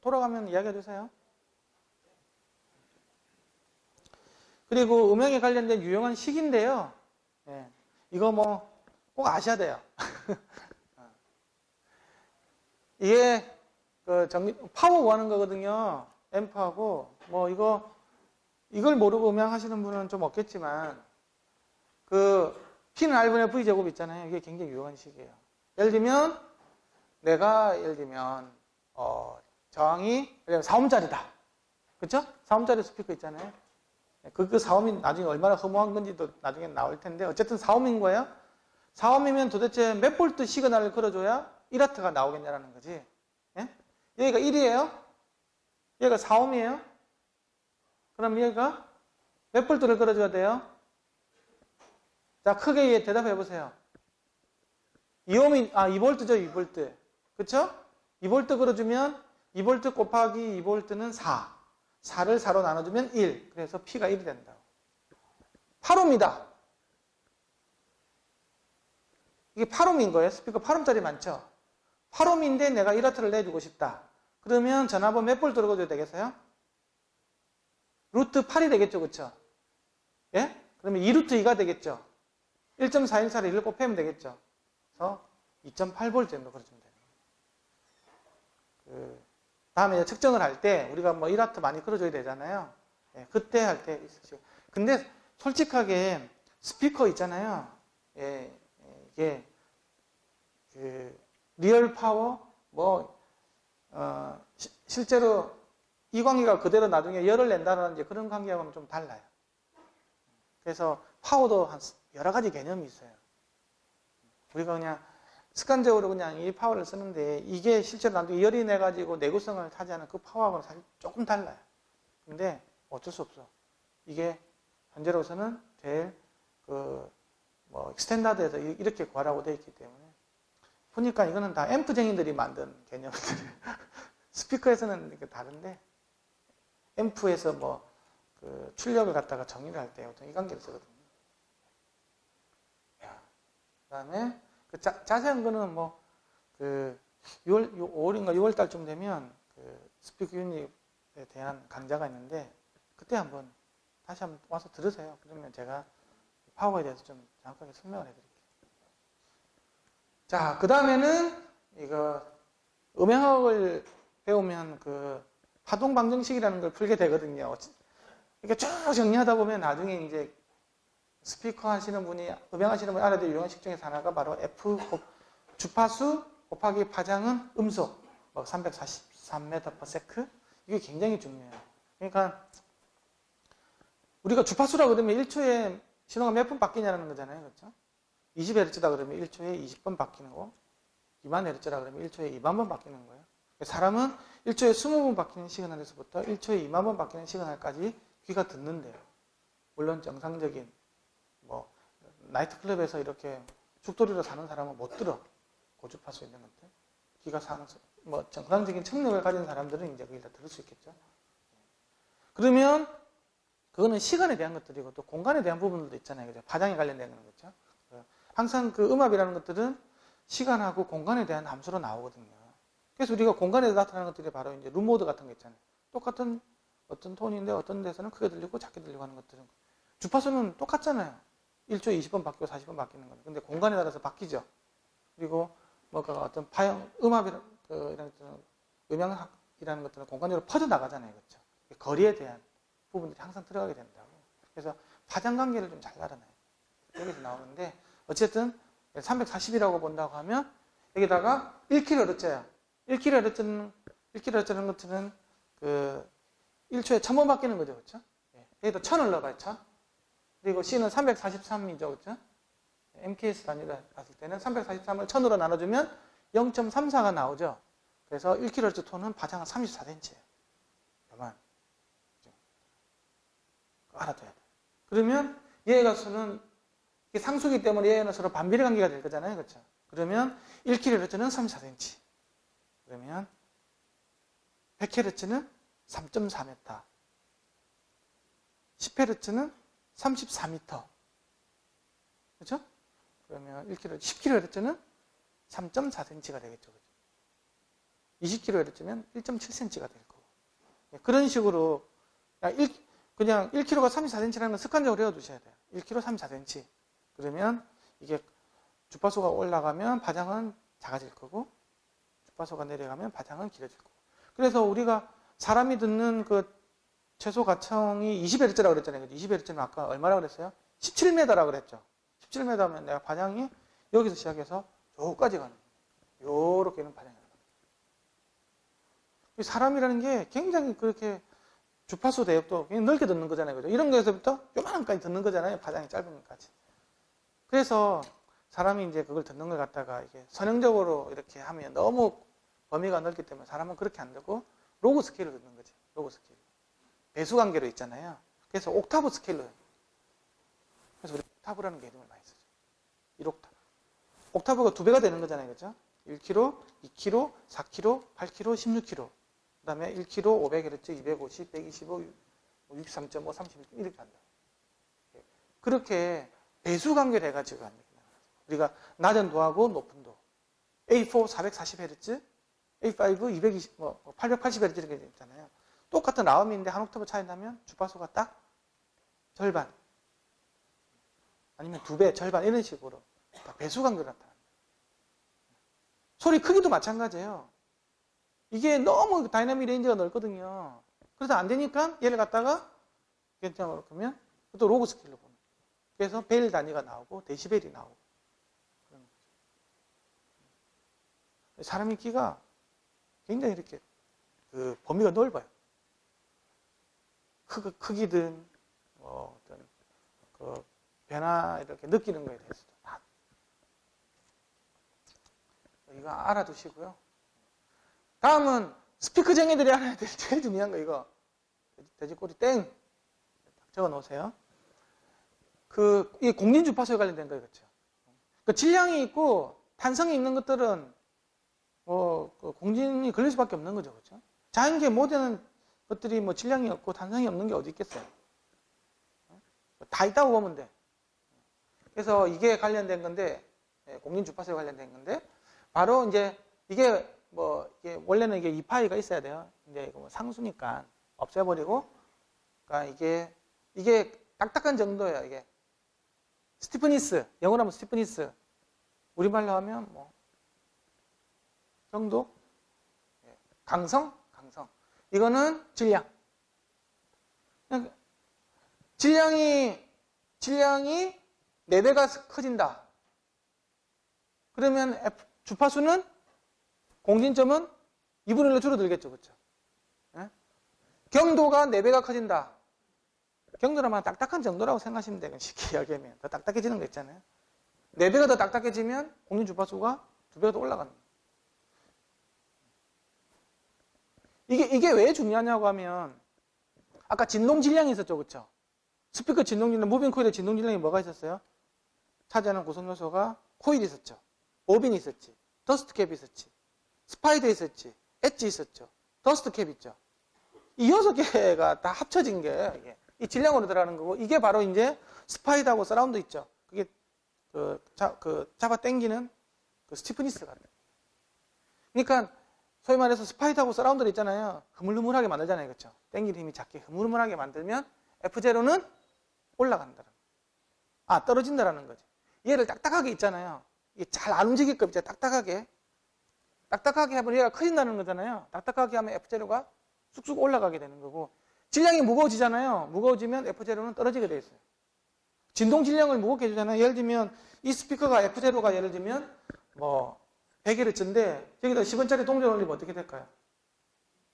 돌아가면 이야기해 주세요. 그리고 음향에 관련된 유용한 식인데요. 예, 이거 뭐 꼭 아셔야 돼요. 이게 그 파워 구하는 거거든요. 앰프하고 뭐 이걸 모르고 음향하시는 분은 좀 없겠지만 그 P는 R분의 V 제곱 있잖아요. 이게 굉장히 유용한 식이에요. 예를 들면 내가 저항이 4옴짜리다. 그쵸? 4옴짜리 스피커 있잖아요. 그 4옴이 나중에 얼마나 허무한 건지도 나중에 나올 텐데 어쨌든 4옴인 거예요. 4옴이면 도대체 몇 볼트 시그널을 걸어줘야 1와트가 나오겠냐라는 거지. 예? 여기가 1이에요. 여기가 4옴이에요. 그럼 여기가 몇 볼트를 걸어줘야 돼요? 자, 크게 대답해 보세요. 2옴이, 2볼트죠, 2볼트. 그쵸? 2볼트 걸어주면 2볼트 곱하기 2볼트는 4. 4를 4로 나눠주면 1. 그래서 P가 1이 된다고. 8옴이다. 이게 8옴인 거예요. 스피커 8옴짜리 많죠? 8옴인데 내가 1와트를 내주고 싶다. 그러면 전압은 몇 볼트로 걸어줘야 되겠어요? 루트 8이 되겠죠, 그쵸? 예? 그러면 2루트 2가 되겠죠? 1.414를 1을 곱하면 되겠죠? 그래서 2.8V 정도 걸어주면 돼요. 다음에 이제 측정을 할 때 우리가 뭐 1와트 많이 걸어줘야 되잖아요. 예, 그때 할 때 있으시고. 근데 솔직하게 스피커 있잖아요. 예, 이게 리얼 파워 실제로 이 관계가 그대로 나중에 열을 낸다는 이제 그런 관계하고는 좀 달라요. 그래서 파워도 한 여러 가지 개념이 있어요. 우리가 그냥 습관적으로 그냥 이 파워를 쓰는데 이게 실제로 나중에 열이 내가지고 내구성을 차지하는 그 파워하고는 사실 조금 달라요. 근데 어쩔 수 없어. 이게 현재로서는 제일 스탠다드에서 이렇게 구하라고 되어 있기 때문에 보니까 이거는 다 앰프쟁이들이 만든 개념들이에요. 스피커에서는 이렇게 다른데 앰프에서 출력을 갖다가 정의를 할 때 보통 이 관계를 쓰거든요. 그 다음에 자세한 거는 5월인가 6월 달쯤 되면 스피커 유닛에 대한 강좌가 있는데 그때 다시 한번 와서 들으세요. 그러면 제가 파워에 대해서 좀 정확하게 설명을 해드릴게요. 자, 그 다음에는 음향학을 배우면 파동 방정식이라는 걸 풀게 되거든요. 이렇게 쭉 정리하다 보면 나중에 이제 스피커 하시는 분이, 음향하시는 분이 알아야 될 유용한 식 중에서 하나가 바로 주파수 곱하기 파장은 음속, 343m/s. 이게 굉장히 중요해요. 그러니까 우리가 주파수라 그러면 1초에 신호가 몇 번 바뀌냐는 거잖아요. 그렇죠? 20Hz다 그러면 1초에 20번 바뀌는 거, 20000Hz라 그러면 1초에 2만번 바뀌는 거예요. 사람은 1초에 20번 바뀌는 시그널에서부터 1초에 2만번 바뀌는 시그널까지 귀가 듣는데요. 물론 정상적인 나이트클럽에서 이렇게 죽돌이로 사는 사람은 못 들어. 고주파수 있는 것들. 귀가 정상적인 청력을 가진 사람들은 이제 그걸 다 들을 수 있겠죠. 그러면 그거는 시간에 대한 것들이고 또 공간에 대한 부분들도 있잖아요. 그죠? 파장에 관련된 거죠. 항상 음압이라는 것들은 시간하고 공간에 대한 함수로 나오거든요. 그래서 우리가 공간에서 나타나는 것들이 바로 이제 룸모드 같은 거 있잖아요. 똑같은 어떤 톤인데 어떤 데서는 크게 들리고 작게 들리고 하는 것들은 주파수는 똑같잖아요. 1초에 20번 바뀌고 40번 바뀌는 거예요. 근데 공간에 따라서 바뀌죠. 그리고 어떤 음향학이라는 것들은 공간으로 퍼져나가잖아요. 그렇죠? 거리에 대한 부분들이 항상 들어가게 된다고. 그래서 파장 관계를 좀 잘 알아놔요. 여기서 나오는데 어쨌든 340이라고 본다고 하면 여기다가 1kHz야. 1kHz는 것들은 1초에 1000번 바뀌는 거죠. 그렇죠? 여기다 1000을 넣어봐요. 1000. 그리고 C는 343이죠. 그렇죠? MKS 단위로 봤을 때는 343을 1000으로 나눠주면 0.34가 나오죠. 그래서 1kHz 톤은 파장은 34cm예요. 요만. 알아둬야 돼. 그러면 얘가서는 상수기 때문에 얘는 서로 반비례 관계가 될 거잖아요. 그렇죠? 그러면 1kHz는 34cm. 그러면 100Hz는 3.4m. 10Hz는 34m. 그렇죠? 그러면 10kHz는 3.4cm가 되겠죠. 그렇죠? 20kHz면 1.7cm가 될 거고. 그런 식으로 그냥 1kg가 34cm라는 건 습관적으로 외워두셔야 돼요. 1kg 34cm. 그러면 이게 주파수가 올라가면 파장은 작아질 거고 주파수가 내려가면 파장은 길어질 거고. 그래서 우리가 사람이 듣는 그 최소 가청이 20Hz라고 그랬잖아요. 20Hz는 아까 얼마라고 그랬어요? 17m라고 그랬죠. 17m면 내가 파장이 여기서 시작해서 저까지 가는 거예요. 요렇게는 파장이 나요. 사람이라는 게 굉장히 그렇게 주파수 대역도 굉장히 넓게 듣는 거잖아요. 그죠? 이런 거에서부터 요만한까지 듣는 거잖아요. 파장이 짧은 것까지. 그래서 사람이 이제 그걸 듣는 걸 갖다가 이게 선형적으로 이렇게 하면 너무 범위가 넓기 때문에 사람은 그렇게 안 듣고 로그 스케일로 듣는 거지. 로그 스케일. 배수 관계로 있잖아요. 그래서 옥타브 스케일로. 그래서 우리 옥타브라는 개념을 많이 쓰죠. 1옥타브. 옥타브가 2배가 되는 거잖아요. 그죠? 1kg, 2kg, 4kg, 8kg, 16kg. 그 다음에 1kg, 500Hz, 250, 125, 63.5, 31 이렇게 한다. 그렇게 배수 관계를 해가지고 합니다. 우리가 낮은 도하고 높은 도. A4 440Hz, A5 220, 880Hz 이렇게 있잖아요. 똑같은 라음인데 한 옥타브 차이 나면 주파수가 딱 절반. 아니면 2배, 절반 이런 식으로 다 배수 관계로 나타납니다. 소리 크기도 마찬가지예요. 이게 너무 다이나믹 레인지가 넓거든요. 그래서 안 되니까 얘를 갖다가 괜찮으로 그러면 또 로그 스케일로 보는. 그래서 벨 단위가 나오고 데시벨이 나오고 그런 거죠. 사람의 귀가 굉장히 이렇게 그 범위가 넓어요. 크기든 어떤 그 변화 이렇게 느끼는 거에 대해서도 다 이거 알아두시고요. 다음은 스피커 정의들이 알아야 될 제일 중요한 거 이거 돼지꼬리 땡 적어 놓으세요. 이 공진 주파수에 관련된 거예요, 그렇죠? 그 질량이 있고 탄성이 있는 것들은 그 공진이 걸릴 수밖에 없는 거죠, 그렇죠? 자연계 모든 것들이 뭐 질량이 없고 탄성이 없는 게 어디 있겠어요? 다 있다고 보면 돼. 그래서 이게 관련된 건데 공진 주파수에 관련된 건데 바로 이제 이게 원래는 이게 2파이가 있어야 돼요. 이제 이거 상수니까 없애버리고, 그러니까 이게 딱딱한 정도예요. 이게 스티프니스, 영어로 하면 스티프니스, 우리말로 하면 뭐 정도, 강성. 이거는 질량. 질량이 4배가 커진다. 그러면 주파수는 공진점은 2분의 1로 줄어들겠죠. 그렇죠? 경도가 4배가 커진다. 경도라면 딱딱한 정도라고 생각하시면 돼요. 쉽게 이야기하면. 더 딱딱해지는 거 있잖아요. 4배가 더 딱딱해지면 공진 주파수가 2배가 더 올라가는 거예요. 이게 왜 중요하냐고 하면 아까 진동 질량이 있었죠. 그렇죠? 스피커 진동 질량, 무빙 코일의 진동 질량이 뭐가 있었어요? 차지하는 구성 요소가 코일이 있었죠. 보빈이 있었지. 더스트 캡이 있었지. 스파이더 있었지. 엣지 있었죠. 더스트 캡 있죠. 이 6개가 다 합쳐진 게 이게 이 질량으로 들어가는 거고, 이게 바로 이제 스파이더하고 서라운드 있죠. 그게 잡아 당기는 그 스티프니스 같은. 그러니까 소위 말해서 스파이더하고 서라운드를 있잖아요. 흐물흐물하게 만들잖아요. 그렇죠? 당기는 힘이 작게 흐물흐물하게 만들면 F0는 올라간다는 거. 떨어진다라는 거지. 얘를 딱딱하게 있잖아요. 이게 잘 안 움직일 겁니다. 딱딱하게 하면 얘가 커진다는 거잖아요. 딱딱하게 하면 F0가 쑥쑥 올라가게 되는 거고, 질량이 무거워지잖아요. 무거워지면 F0는 떨어지게 돼 있어요. 진동 질량을 무겁게 해주잖아요. 예를 들면 이 스피커가 F0가 예를 들면 100Hz인데 여기다 10원짜리 동전 올리면 어떻게 될까요?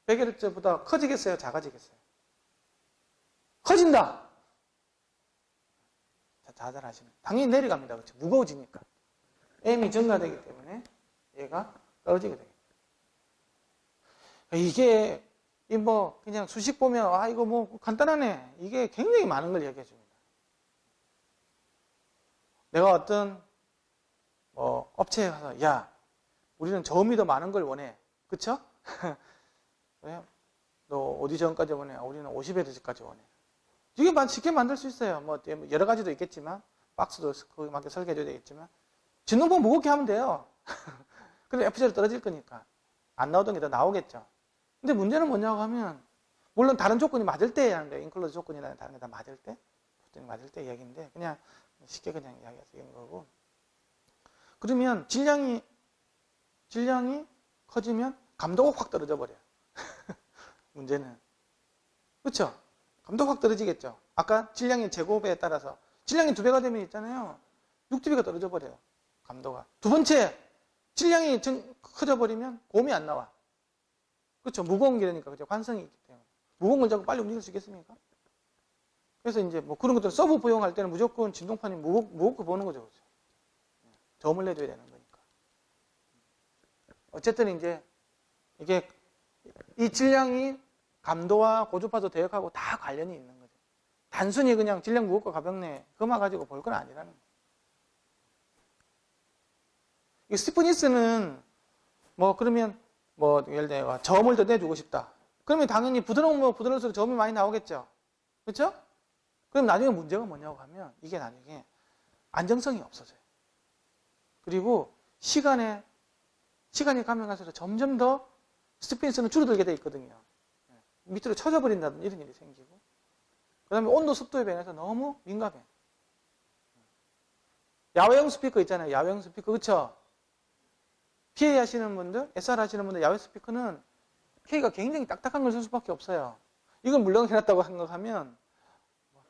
100Hz보다 커지겠어요? 작아지겠어요? 커진다! 잘 하시면 당연히 내려갑니다. 그렇죠? 무거워지니까. M이 증가되기 때문에 얘가 떨어지게 되겠죠. 이게 그냥 수식 보면 이거 간단하네. 이게 굉장히 많은 걸 얘기해 줍니다. 내가 어떤 업체에 가서 야, 우리는 저음이 더 많은 걸 원해. 그쵸? 너 오디션까지 원해. 우리는 50Hz까지 원해. 이게 쉽게 만들 수 있어요. 여러 가지도 있겠지만, 박스도 거기에 맞게 설계해줘야 되겠지만, 진동폭 무겁게 하면 돼요. 근데 F0 떨어질 거니까. 안 나오던 게 더 나오겠죠. 근데 문제는 뭐냐고 하면, 물론 다른 조건이 맞을 때 하는데, 인클로즈 조건이나 다른 게 다 맞을 때, 맞을 때 이야기인데, 그냥 쉽게 그냥 이야기해서 이런 거고. 그러면 질량이 커지면 감도가 확 떨어져 버려요. 문제는. 그렇죠? 감도가 확 떨어지겠죠. 아까 질량의 제곱에 따라서 질량이 2배가 되면 있잖아요. 6dB가 떨어져 버려요. 감도가. 두 번째, 질량이 커져 버리면 곰이 안 나와. 그렇죠? 무거운 게니까 그죠? 관성이 있기 때문에. 무거운 걸 자꾸 빨리 움직일 수 있겠습니까? 그래서 이제 뭐 그런 것들 서브 보용할 때는 무조건 진동판이 무겁게 보는 거죠. 그렇죠? 점을 내줘야 되는 거니까. 어쨌든 이제 이게 이 질량이 감도와 고주파도 대역하고 다 관련이 있는 거죠. 단순히 그냥 질량 무겁고 가볍네 그만 가지고 볼 건 아니라는 거예요. 이 스티프니스는 뭐 그러면 뭐 예를 들어 점을 더 내주고 싶다. 그러면 당연히 부드러울수록 점이 많이 나오겠죠. 그렇죠? 그럼 나중에 문제가 뭐냐고 하면 이게 나중에 안정성이 없어져요. 그리고 시간이 가면 갈수록 점점 더 스티프니스는 줄어들게 돼 있거든요. 밑으로 쳐져 버린다든지 이런 일이 생기고, 그 다음에 온도 습도에 변해서 너무 민감해. 야외용 스피커 있잖아요. 야외용 스피커. 그쵸? PA 하시는 분들, SR 하시는 분들 야외 스피커는 K가 굉장히 딱딱한 걸 쓸 수밖에 없어요. 이걸 물렁 해놨다고 생각하면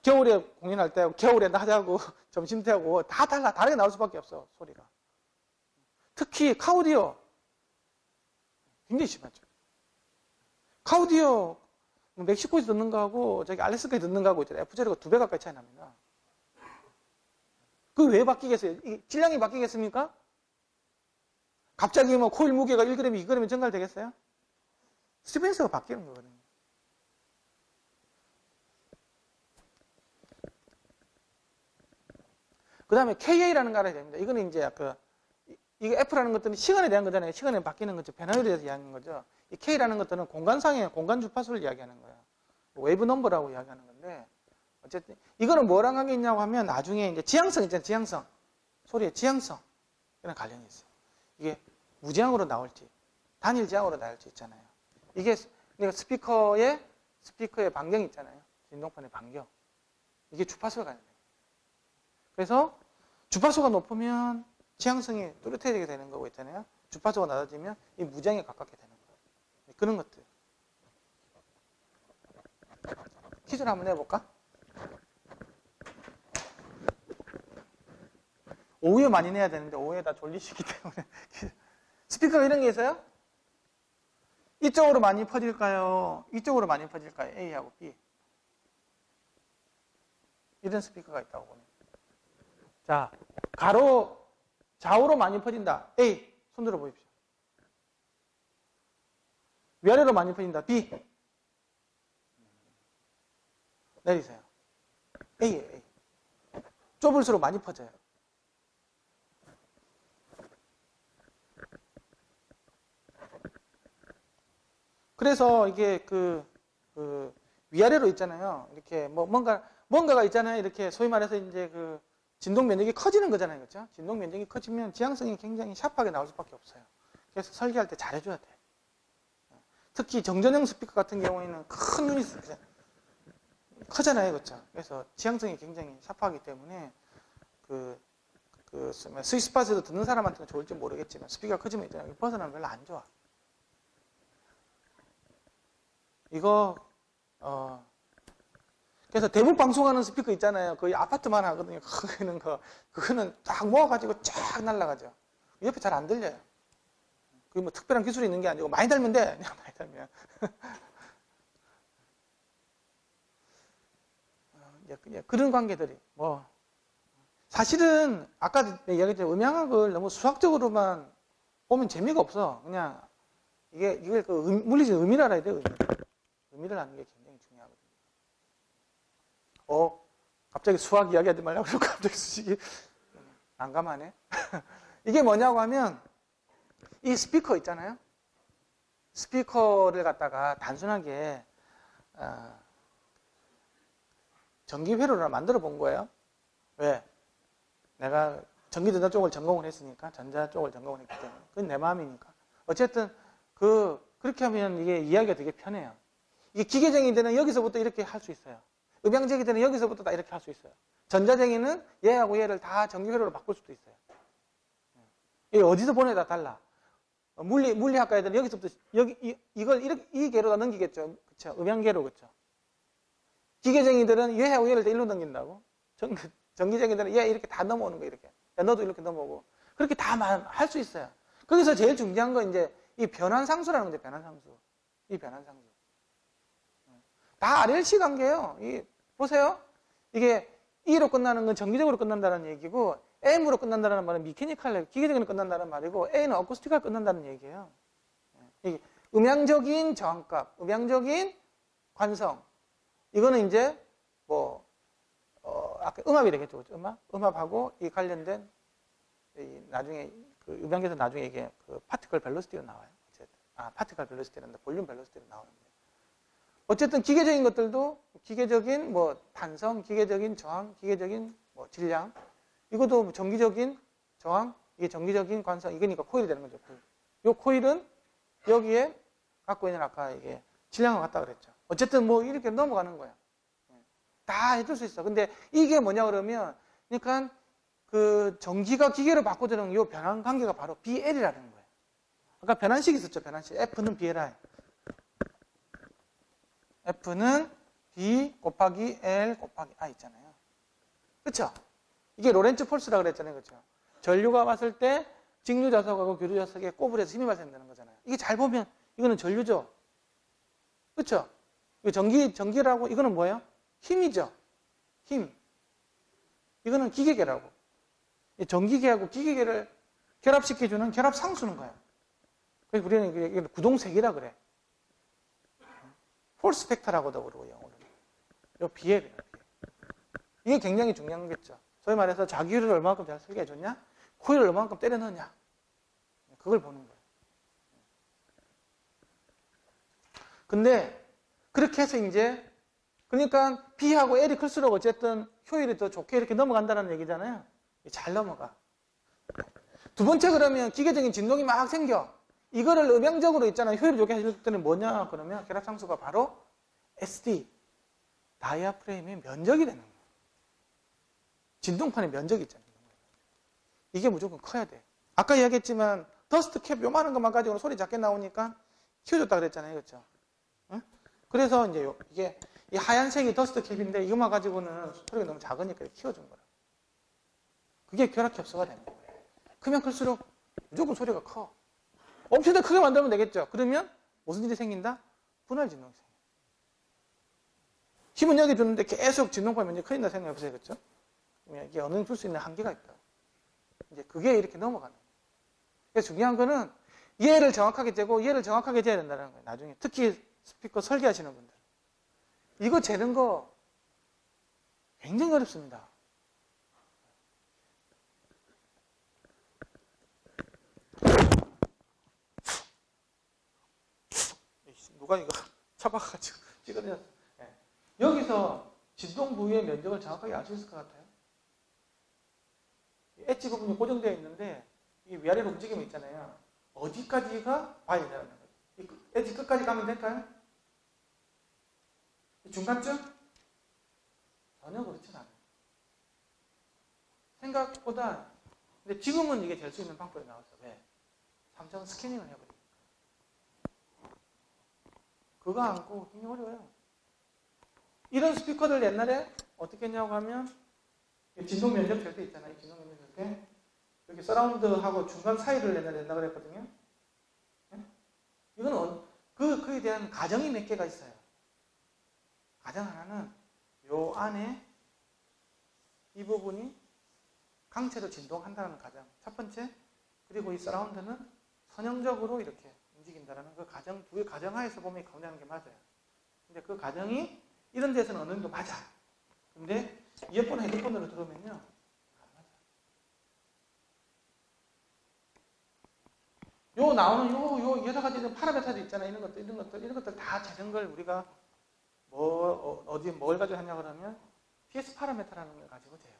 겨울에 공연할 때 겨울에 낮하고 점심 때하고 다 다르게 나올 수밖에 없어. 소리가. 특히 카오디오 굉장히 심하죠. 카오디오 멕시코에서 듣는 거하고 저기 알래스카에 듣는 거하고 있잖아요. F제로가 2배 가까이 차이 납니다. 그게 왜 바뀌겠어요? 질량이 바뀌겠습니까? 갑자기 뭐 코일 무게가 1g, 2g 증가되겠어요? 스티프니스가 바뀌는 거거든요. 그 다음에 KA라는 거 알아야 됩니다. 이거는 이제 이거 F라는 것들은 시간에 대한 거잖아요. 시간에 바뀌는 거죠. 변화율에 대해서 이야기하는 거죠. 이 K라는 것들은 공간상의 공간 주파수를 이야기하는 거예요. 웨이브 넘버라고 이야기하는 건데, 어쨌든 이거는 뭐랑 관계 있냐고 하면 나중에 이제 지향성 있잖아요. 지향성. 소리의 지향성. 이랑 관련이 있어요. 이게 무지향으로 나올지, 단일 지향으로 나올지 있잖아요. 이게 스피커의 반경이 있잖아요. 진동판의 반경. 이게 주파수가 관련돼요. 그래서 주파수가 높으면 지향성이 뚜렷해지게 되는 거고 있잖아요. 주파수가 낮아지면 이 무지향에 가깝게 되는 거예요. 그런 것들. 퀴즈를 한번 내볼까? 오후에 많이 내야 되는데 오후에 다 졸리시기 때문에. 스피커가 이런 게 있어요? 이쪽으로 많이 퍼질까요? 이쪽으로 많이 퍼질까요? A하고 B. 이런 스피커가 있다고 보네요. 자, 좌우로 많이 퍼진다. A. 손 들어 보십시오. 위아래로 많이 퍼진다. B. 내리세요. A예요, A. 좁을수록 많이 퍼져요. 그래서 이게 위아래로 있잖아요. 이렇게 뭔가가 있잖아요. 이렇게 소위 말해서 이제 진동 면적이 커지는 거잖아요. 그렇죠? 진동 면적이 커지면 지향성이 굉장히 샤프하게 나올 수밖에 없어요. 그래서 설계할 때 잘해줘야 돼. 특히 정전형 스피커 같은 경우에는 큰 유닛 크잖아요. 그렇죠? 그래서 지향성이 굉장히 샤프하기 때문에 스위스팟에서 듣는 사람한테는 좋을지 모르겠지만 스피커가 커지면 있잖아요. 벗어나면 별로 안 좋아. 이거 그래서 대북 방송하는 스피커 있잖아요. 거의 아파트만 하거든요. 그거는 딱 모아가지고 쫙 날아가죠. 옆에 잘 안 들려요. 그게 뭐 특별한 기술이 있는 게 아니고 많이 달면 돼. 그냥 많이 달면. 그런 관계들이 사실은 아까 이야기했던 음향학을 너무 수학적으로만 보면 재미가 없어. 그냥 이게 물리적 의미를 알아야 돼요. 의미를 아는 게 굉장히 중요하거든요. 갑자기 수학 이야기하지 말라고 그러고 갑자기 수식이 난감하네. 이게 뭐냐고 하면 이 스피커 있잖아요. 스피커를 갖다가 단순하게 전기회로를 만들어 본 거예요. 왜? 내가 전기전자 쪽을 전공을 했으니까, 전자 쪽을 전공을 했기 때문에. 그건 내 마음이니까. 어쨌든 그렇게 하면 이게 이해하기가 되게 편해요. 이게 기계적인 데는 여기서부터 이렇게 할 수 있어요. 음향적인 데는 여기서부터 다 이렇게 할 수 있어요. 전자적인은 얘하고 얘를 다 전기회로로 바꿀 수도 있어요. 이게 어디서 보내다 달라. 물리학과 애들은 여기서부터 이걸 이렇게 이 개로다 넘기겠죠. 그쵸? 음향계로, 그쵸? 기계적인들은 얘하고 얘를 다 일로 넘긴다고. 전기적인들은 얘 이렇게 다 넘어오는 거 이렇게. 야, 너도 이렇게 넘어오고. 그렇게 다 할 수 있어요. 거기서 제일 중요한 건 이제 이 변환상수라는 건데, 변환상수. 이 변환상수. 다 RLC 관계예요. 보세요. 이게 E로 끝나는 건 정기적으로 끝난다는 얘기고, M으로 끝난다는 말은 미케니컬, 기계적으로 끝난다는 말이고, A는 어쿠스틱하게 끝난다는 얘기예요. 이게 음향적인 저항값, 음향적인 관성. 이거는 이제 아까 음압이 되겠죠. 음압하고 이 관련된 나중에 음향계에서 나중에 이게 파티클 벨로시티로 나와요. 파티클 벨로시티란다. 볼륨 벨로시티로 나오는데. 어쨌든 기계적인 것들도 기계적인 탄성, 기계적인 저항, 기계적인 질량. 이것도 정기적인 저항, 이게 정기적인 관성, 이거니까 코일이 되는 거죠. 이 코일은 여기에 갖고 있는 아까 이게 질량을 갖다 그랬죠. 어쨌든 이렇게 넘어가는 거야. 다 해줄 수 있어. 근데 이게 뭐냐 그러면, 그러니까 전기가 기계로 바꿔주는 이 변환 관계가 바로 BL이라는 거예요. 아까 변환식 있었죠, 변환식. F는 BLI. F는 B 곱하기 L 곱하기 I 있잖아요. 그쵸? 이게 로렌츠 폴스라고 그랬잖아요. 그쵸? 전류가 왔을 때 직류 자석하고 교류 자석에 꼬불에서 힘이 발생되는 거잖아요. 이게 잘 보면 이거는 전류죠. 그쵸? 이거 전기라고, 이거는 뭐예요? 힘이죠. 힘. 이거는 기계계라고. 전기계하고 기계계를 결합시켜주는 결합상수는 거예요. 그래서 우리는 이걸 구동색이라 그래. 폴스 벡터라고도 그러고 영어로는. 이 BL이에요. 이게 굉장히 중요한 거겠죠. 소위 말해서 자기율을 얼마만큼 잘 설계해줬냐? 코일을 얼마만큼 때려 넣느냐? 그걸 보는 거예요. 근데 그렇게 해서 이제 그러니까 B하고 L이 클수록 어쨌든 효율이 더 좋게 이렇게 넘어간다는 얘기잖아요. 잘 넘어가. 두 번째 그러면 기계적인 진동이 막 생겨. 이거를 음향적으로 있잖아요. 효율이 좋게 해줄 때는 뭐냐? 그러면 결합상수가 바로 SD, 다이아프레임의 면적이 되는 거예요. 진동판의 면적이 있잖아요. 이게 무조건 커야 돼. 아까 이야기했지만 더스트 캡 요만한 것만 가지고는 소리 작게 나오니까 키워줬다 그랬잖아요. 그렇죠? 응? 그래서 이제 이게 이 하얀색이 더스트 캡인데 이것만 가지고는 소리가 너무 작으니까 키워준 거라. 그게 결합협소가 되는 거예요. 크면 클수록 무조건 소리가 커. 엄청 더 크게 만들면 되겠죠. 그러면 무슨 일이 생긴다? 분할 진동이 생겨. 힘은 여기 주는데 계속 진동파면 이제 커진다 생각해보세요. 그렇죠? 이게 어느 정도 줄 수 있는 한계가 있다. 이제 그게 이렇게 넘어가는 거예요. 그래서 중요한 거는 얘를 정확하게 재고 얘를 정확하게 재야 된다는 거예요. 나중에. 특히 스피커 설계하시는 분들. 이거 재는 거 굉장히 어렵습니다. 누가 이거 잡아가지고 찍어내렸어. 네. 여기서 진동 부위의 면적을 정확하게 알 수 있을 것 같아요. 엣지 부분이 고정되어 있는데 이 위아래로 움직임이 있잖아요. 어디까지가 봐야 된다는 거예요. 엣지 끝까지 가면 될까요? 중간쯤? 전혀 그렇진 않아요. 생각보다. 근데 지금은 이게 될 수 있는 방법이 나왔어. 왜? 3차 스캐닝을 해버리니까. 그거 안고 굉장히 어려워요. 이런 스피커들 옛날에 어떻게 했냐고 하면 진동 면적 될 때 있잖아요. 진동 면적 될 때. 여기 서라운드하고 중간 사이를 옛날에 낸다고 그랬거든요. 네? 이거는 그에 대한 가정이 몇 개가 있어요. 가정 하나는 요 안에 이 부분이 강체로 진동한다는 가정. 첫 번째. 그리고 이 서라운드는 선형적으로 이렇게 움직인다는 그 가정, 두 개 가정하에서 보면 가운데하는 게 맞아요. 근데 그 가정이 이런 데서는 어느 정도 맞아. 근데 이어폰, 헤드폰으로 들으면요. 안 맞아. 요 나오는 요 여러 가지 파라메터들 있잖아요. 이런 것들 다 재는 걸 우리가 뭘 가지고 하냐 그러면 PS 파라메터라는 걸 가지고 재요.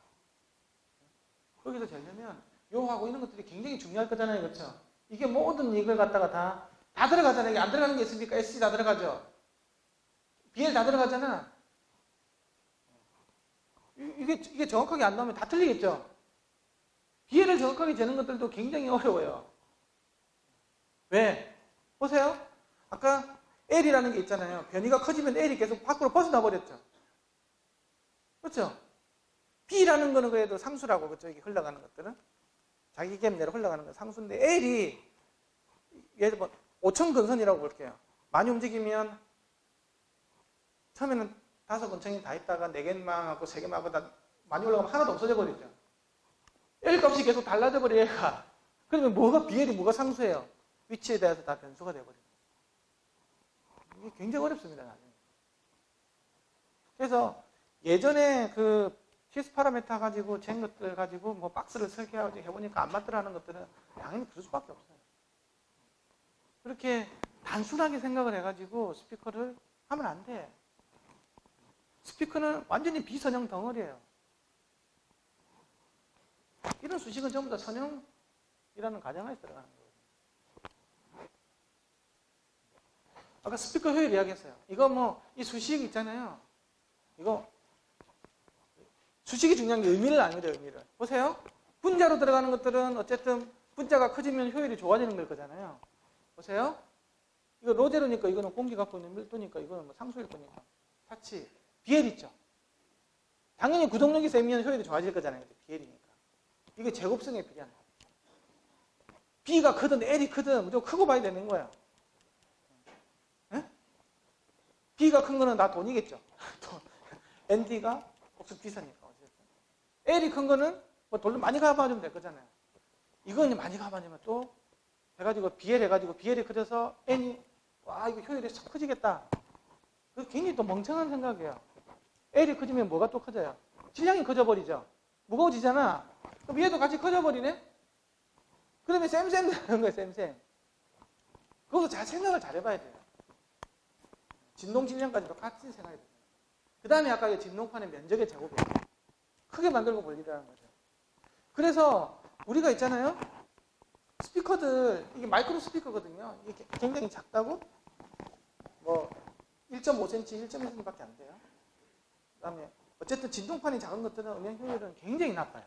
거기서 재려면 요하고 이런 것들이 굉장히 중요할 거잖아요. 그렇죠? 이게 모든 이걸 갖다가 다 다 들어가잖아요. 이게 안 들어가는 게 있습니까? SC 다 들어가죠. BL 다 들어가잖아. 이게 정확하게 안 나오면 다 틀리겠죠. BL을 정확하게 재는 것들도 굉장히 어려워요. 왜? 보세요. 아까 L이라는 게 있잖아요. 변이가 커지면 L이 계속 밖으로 벗어나 버렸죠. 그렇죠? B라는 거는 그래도 상수라고, 그렇죠? 이게 흘러가는 것들은. 자기 갭 내로 흘러가는 건 상수인데, L이, 예를 들어, 5천 근선이라고 볼게요. 많이 움직이면, 처음에는 5근청이 다 있다가 4개만 하고 3개만 하고 다 많이 올라가면 하나도 없어져 버리죠. L 값이 계속 달라져 버려, 얘가. 그러면 뭐가, BL이 뭐가 상수예요? 위치에 대해서 다 변수가 돼버려요. 이게 굉장히 어렵습니다, 나중에. 그래서 예전에 그 TS 파라메타 가지고 잰 것들 가지고 뭐 박스를 설계하고 해보니까 안 맞더라 하는 것들은 당연히 그럴 수밖에 없어요. 그렇게 단순하게 생각을 해가지고 스피커를 하면 안 돼. 스피커는 완전히 비선형 덩어리예요. 이런 수식은 전부 다 선형이라는 가정하에 들어가는 거예요. 아까 스피커 효율 이야기했어요. 이거 뭐 이 수식 있잖아요. 이거 수식이 중요한 게 의미를 아는 거죠. 의미를. 보세요. 분자로 들어가는 것들은 어쨌든 분자가 커지면 효율이 좋아지는 걸 거잖아요. 보세요. 이거 로제로니까 이거는 공기 갖고 있는 밀도니까 이거는 뭐 상수일 거니까. 타치. BL 있죠. 당연히 구동력이 세면 효율이 좋아질 거잖아요. BL이니까. 이게 제곱성에 필요한 거예요. B가 크든 L이 크든 무조건 크고 봐야 되는 거예요. 네? B가 큰 거는 다 돈이겠죠. ND가 옥수 비싸니까. L이 큰 거는 뭐 돈을 많이 갚아주면 될 거잖아요. 이건 많이 갚아주면 또 해가지고 BL 해가지고 BL이 커져서 N이 와 이거 효율이 참 커지겠다. 그 굉장히 또 멍청한 생각이에요. L이 커지면 뭐가 또 커져요? 질량이 커져버리죠. 무거워지잖아. 그럼 얘도 같이 커져버리네? 그러면 쌤쌤 되는 거예요. 쌤쌤. 그것도 잘 생각을 잘 해봐야 돼요. 진동 질량까지도 같이 생각해야 돼요. 그 다음에 아까 이 진동판의 면적의 제곱이에요. 크게 만들고 볼일이라는 거죠. 그래서 우리가 있잖아요. 스피커들, 이게 마이크로 스피커거든요. 이게 굉장히 작다고? 뭐 1.5cm, 1.1cm밖에 안 돼요. 그 다음에 어쨌든 진동판이 작은 것들은 음향 효율은 굉장히 나빠요.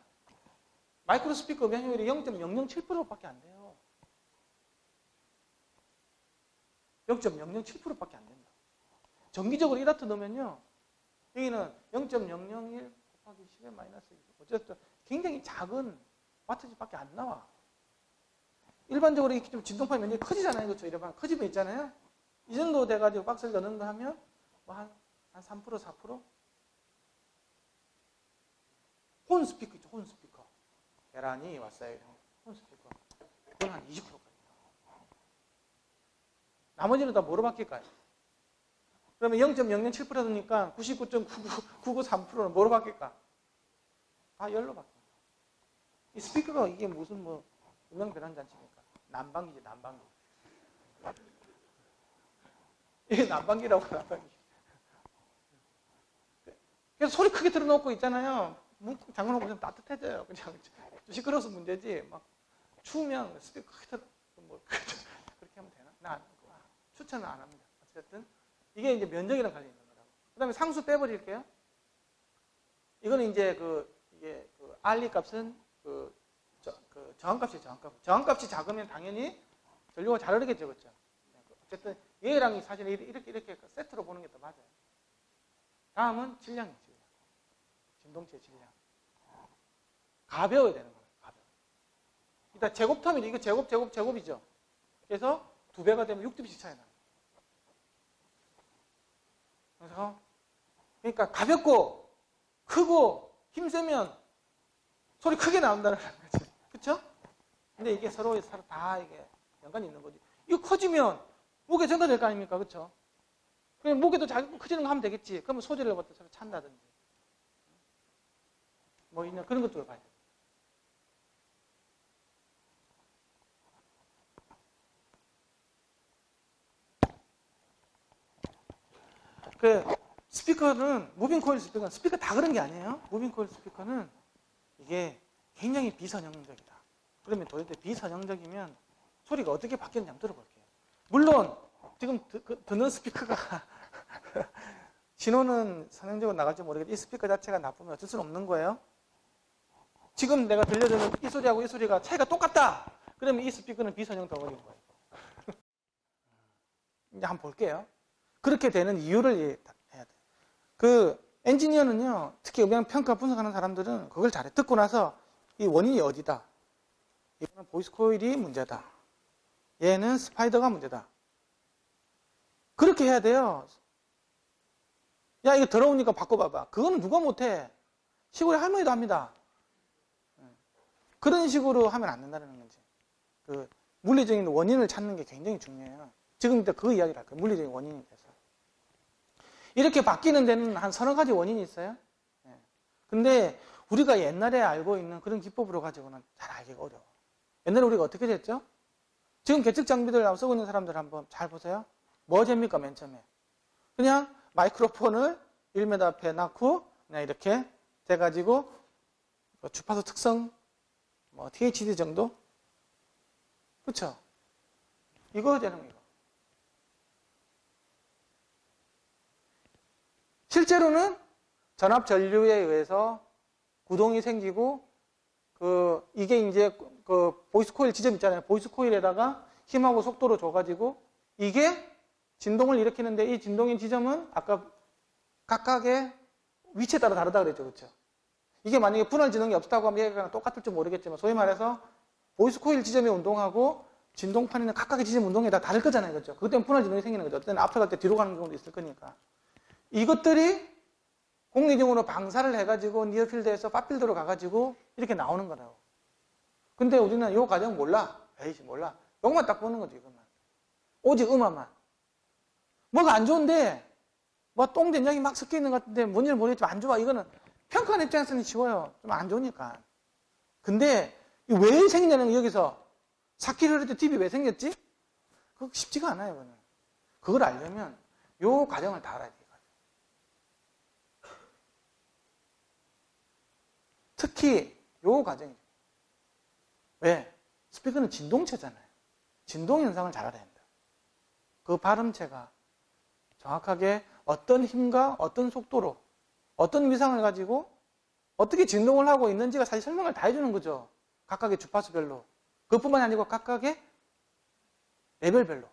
마이크로 스피커 음향 효율이 0.007%밖에 안 돼요. 0.007%밖에 안 된다. 정기적으로 1와트 넣으면요. 여기는 0.001 곱하기 10의 마이너스 2. 어쨌든 굉장히 작은 와트지밖에 안 나와. 일반적으로 이렇게 좀 진동판이 면적이 커지잖아요. 그렇죠? 이러면 커지면 있잖아요. 이 정도 돼가지고 박스를 넣는다 하면 뭐 한 3%, 4%? 혼 스피커 있죠. 혼 스피커. 계란이 왔어요. 혼 스피커. 그건 한 20%까지. 나머지는 다 뭐로 바뀔까요? 그러면 0.007%니까 99.993%는 뭐로 바뀔까? 다 열로 바뀌어요. 이 스피커가 이게 무슨 뭐 음향 변환 장치입니까? 난방기지, 난방기. 이게 난방기라고, 난방기. 그래서 소리 크게 틀어놓고 있잖아요. 문 잠궈놓고 좀 따뜻해져요. 그냥 시끄러워서 문제지. 막 추우면 스피커 크게 틀어, 뭐 그렇게 하면 되나? 나 추천은 안 합니다. 어쨌든 이게 이제 면적이랑 관련이 있는 거라고. 그다음에 상수 빼버릴게요. 이거는 이제 이게 알리 값은 저항값이에요. 저항값. 저항값이 작으면 당연히 전류가 잘 흐르겠죠, 그렇죠? 어쨌든 얘랑 사실 이렇게 세트로 보는 게 더 맞아요. 다음은 질량이에요. 질량. 진동체 질량. 가벼워야 되는 거예요. 가벼워. 일단 제곱텀이죠. 이거 제곱이죠. 그래서 2배가 되면 6dB씩 차이 나요. 그래서 그러니까 가볍고 크고 힘세면 소리 크게 나온다는 거지. 그렇죠? 근데 이게 서로 다 이게 연관이 있는 거지. 이거 커지면 목에 전가될 거 아닙니까? 그렇죠? 그럼 목에도 자꾸 커지는 거 하면 되겠지. 그러면 소재를 갖다 서로 찬다든지. 뭐 있냐 그런 것들을 봐야 돼. 그 스피커는 무빙 코일 스피커는 스피커 다 그런 게 아니에요. 무빙 코일 스피커는 이게 굉장히 비선형적이다. 그러면 도대체 비선형적이면 소리가 어떻게 바뀌는지 한번 들어볼게요. 물론 지금 듣는 스피커가 신호는 선행적으로 나갈지 모르겠는데 이 스피커 자체가 나쁘면 어쩔 수는 없는 거예요. 지금 내가 들려주는 이 소리하고 이 소리가 차이가 똑같다. 그러면 이 스피커는 비선형 덩어리인 거예요. 이제 한번 볼게요. 그렇게 되는 이유를 해야 돼요. 그 엔지니어는요, 특히 음향 평가 분석하는 사람들은 그걸 잘해. 듣고 나서 이 원인이 어디다. 이거는 보이스 코일이 문제다. 얘는 스파이더가 문제다. 그렇게 해야 돼요. 야, 이거 더러우니까 바꿔봐봐. 그거는 누가 못해. 시골에 할머니도 합니다. 그런 식으로 하면 안 된다는 거지. 그 물리적인 원인을 찾는 게 굉장히 중요해요. 지금 그 이야기를 할 거예요. 물리적인 원인에 대해서. 이렇게 바뀌는 데는 한 서너 가지 원인이 있어요. 근데 우리가 옛날에 알고 있는 그런 기법으로 가지고는 잘 알기가 어려워. 옛날에 우리가 어떻게 됐죠? 지금 계측 장비들 쓰고 있는 사람들 한번 잘 보세요. 뭐 됩니까, 맨 처음에? 그냥 마이크로폰을 1m 앞에 놔고 그냥 이렇게 돼가지고 주파수 특성, 뭐 THD 정도? 그렇죠? 이거 되는 거. 실제로는 전압 전류에 의해서 구동이 생기고 이게 이제 보이스 코일 지점 있잖아요. 보이스 코일에다가 힘하고 속도를 줘가지고 이게 진동을 일으키는데 이 진동의 지점은 아까 각각의 위치에 따라 다르다 그랬죠. 그렇죠? 이게 만약에 분할 진동이 없다고 하면 얘가 똑같을지 모르겠지만 소위 말해서 보이스 코일 지점의 운동하고 진동판 있는 각각의 지점 운동에 다 다를 거잖아요. 그렇죠? 그것 때문에 분할 진동이 생기는 거죠. 어떤 앞에 갈 때 뒤로 가는 경우도 있을 거니까. 이것들이 공리적으로 방사를 해가지고 니어필드에서 팟필드로 가가지고 이렇게 나오는 거라고. 근데 우리는 이 과정 몰라. 에이씨 몰라. 요것만 딱 보는 거지. 이것만. 오직 음악만. 뭐가 안 좋은데 뭐 똥된장이 막 섞여 있는 것 같은데 뭔지는 모르겠지만 안 좋아. 이거는 평가하는 입장에서는 쉬워요. 좀 안 좋으니까. 근데 왜 생기냐는 거 여기서 4kHz TV 왜 생겼지? 그거 쉽지가 않아요. 그거는. 그걸 알려면 요 과정을 다 알아야 돼요. 특히 요 과정이죠. 왜? 스피커는 진동체잖아요. 진동 현상을 잘 알아야 된다. 그 발음체가 정확하게 어떤 힘과 어떤 속도로 어떤 위상을 가지고 어떻게 진동을 하고 있는지가 사실 설명을 다 해주는 거죠. 각각의 주파수별로. 그것뿐만이 아니고 각각의 레벨별로.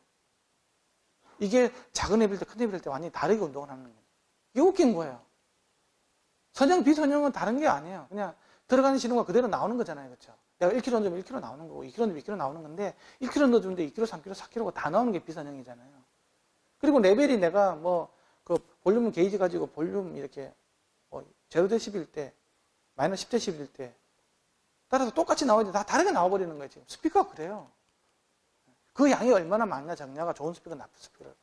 이게 작은 레벨 때 큰 레벨 때 완전히 다르게 운동을 하는 거예요. 이게 웃긴 거예요. 선형, 비선형은 다른 게 아니에요. 그냥 들어가는 신호가 그대로 나오는 거잖아요. 그렇죠? 내가 1kg 넣으면 1kg 나오는 거고 2kg 넣으면 2kg 나오는 건데 1kg 넣어주는데 2kg, 3kg, 4kg가 다 나오는 게 비선형이잖아요. 그리고 레벨이 내가 뭐 그 볼륨 게이지 가지고 볼륨 이렇게 뭐 0dB일 때 마이너스 10dB일 때 따라서 똑같이 나오는데 다 다르게 나와버리는 거예요. 지금 스피커가 그래요. 그 양이 얼마나 많냐 적냐가 좋은 스피커 나쁜 스피커를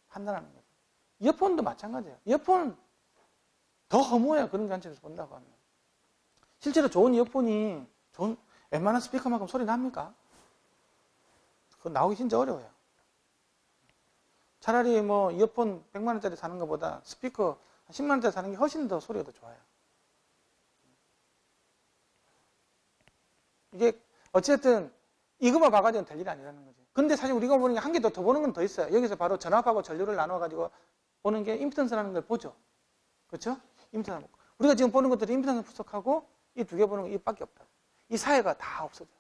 판단하는 거죠. 이어폰도 마찬가지예요. 이어폰 더 허무해요. 그런 관점에서 본다고 하면. 실제로 좋은 이어폰이 웬만한 스피커만큼 소리 납니까? 그거 나오기 진짜 어려워요. 차라리 뭐 이어폰 100만 원짜리 사는 것보다 스피커 10만 원짜리 사는 게 훨씬 더 소리가 더 좋아요. 이게 어쨌든 이것만 봐가지고는 될 일이 아니라는 거지. 근데 사실 우리가 보는 게 한 개 더 보는 건 더 있어요. 여기서 바로 전압하고 전류를 나눠가지고 보는 게 임피던스라는 걸 보죠. 그렇죠? 임피던스. 우리가 지금 보는 것들이 임피던스 분석하고 이 두 개 보는 거 이밖에 없다. 이 사회가 다 없어져요.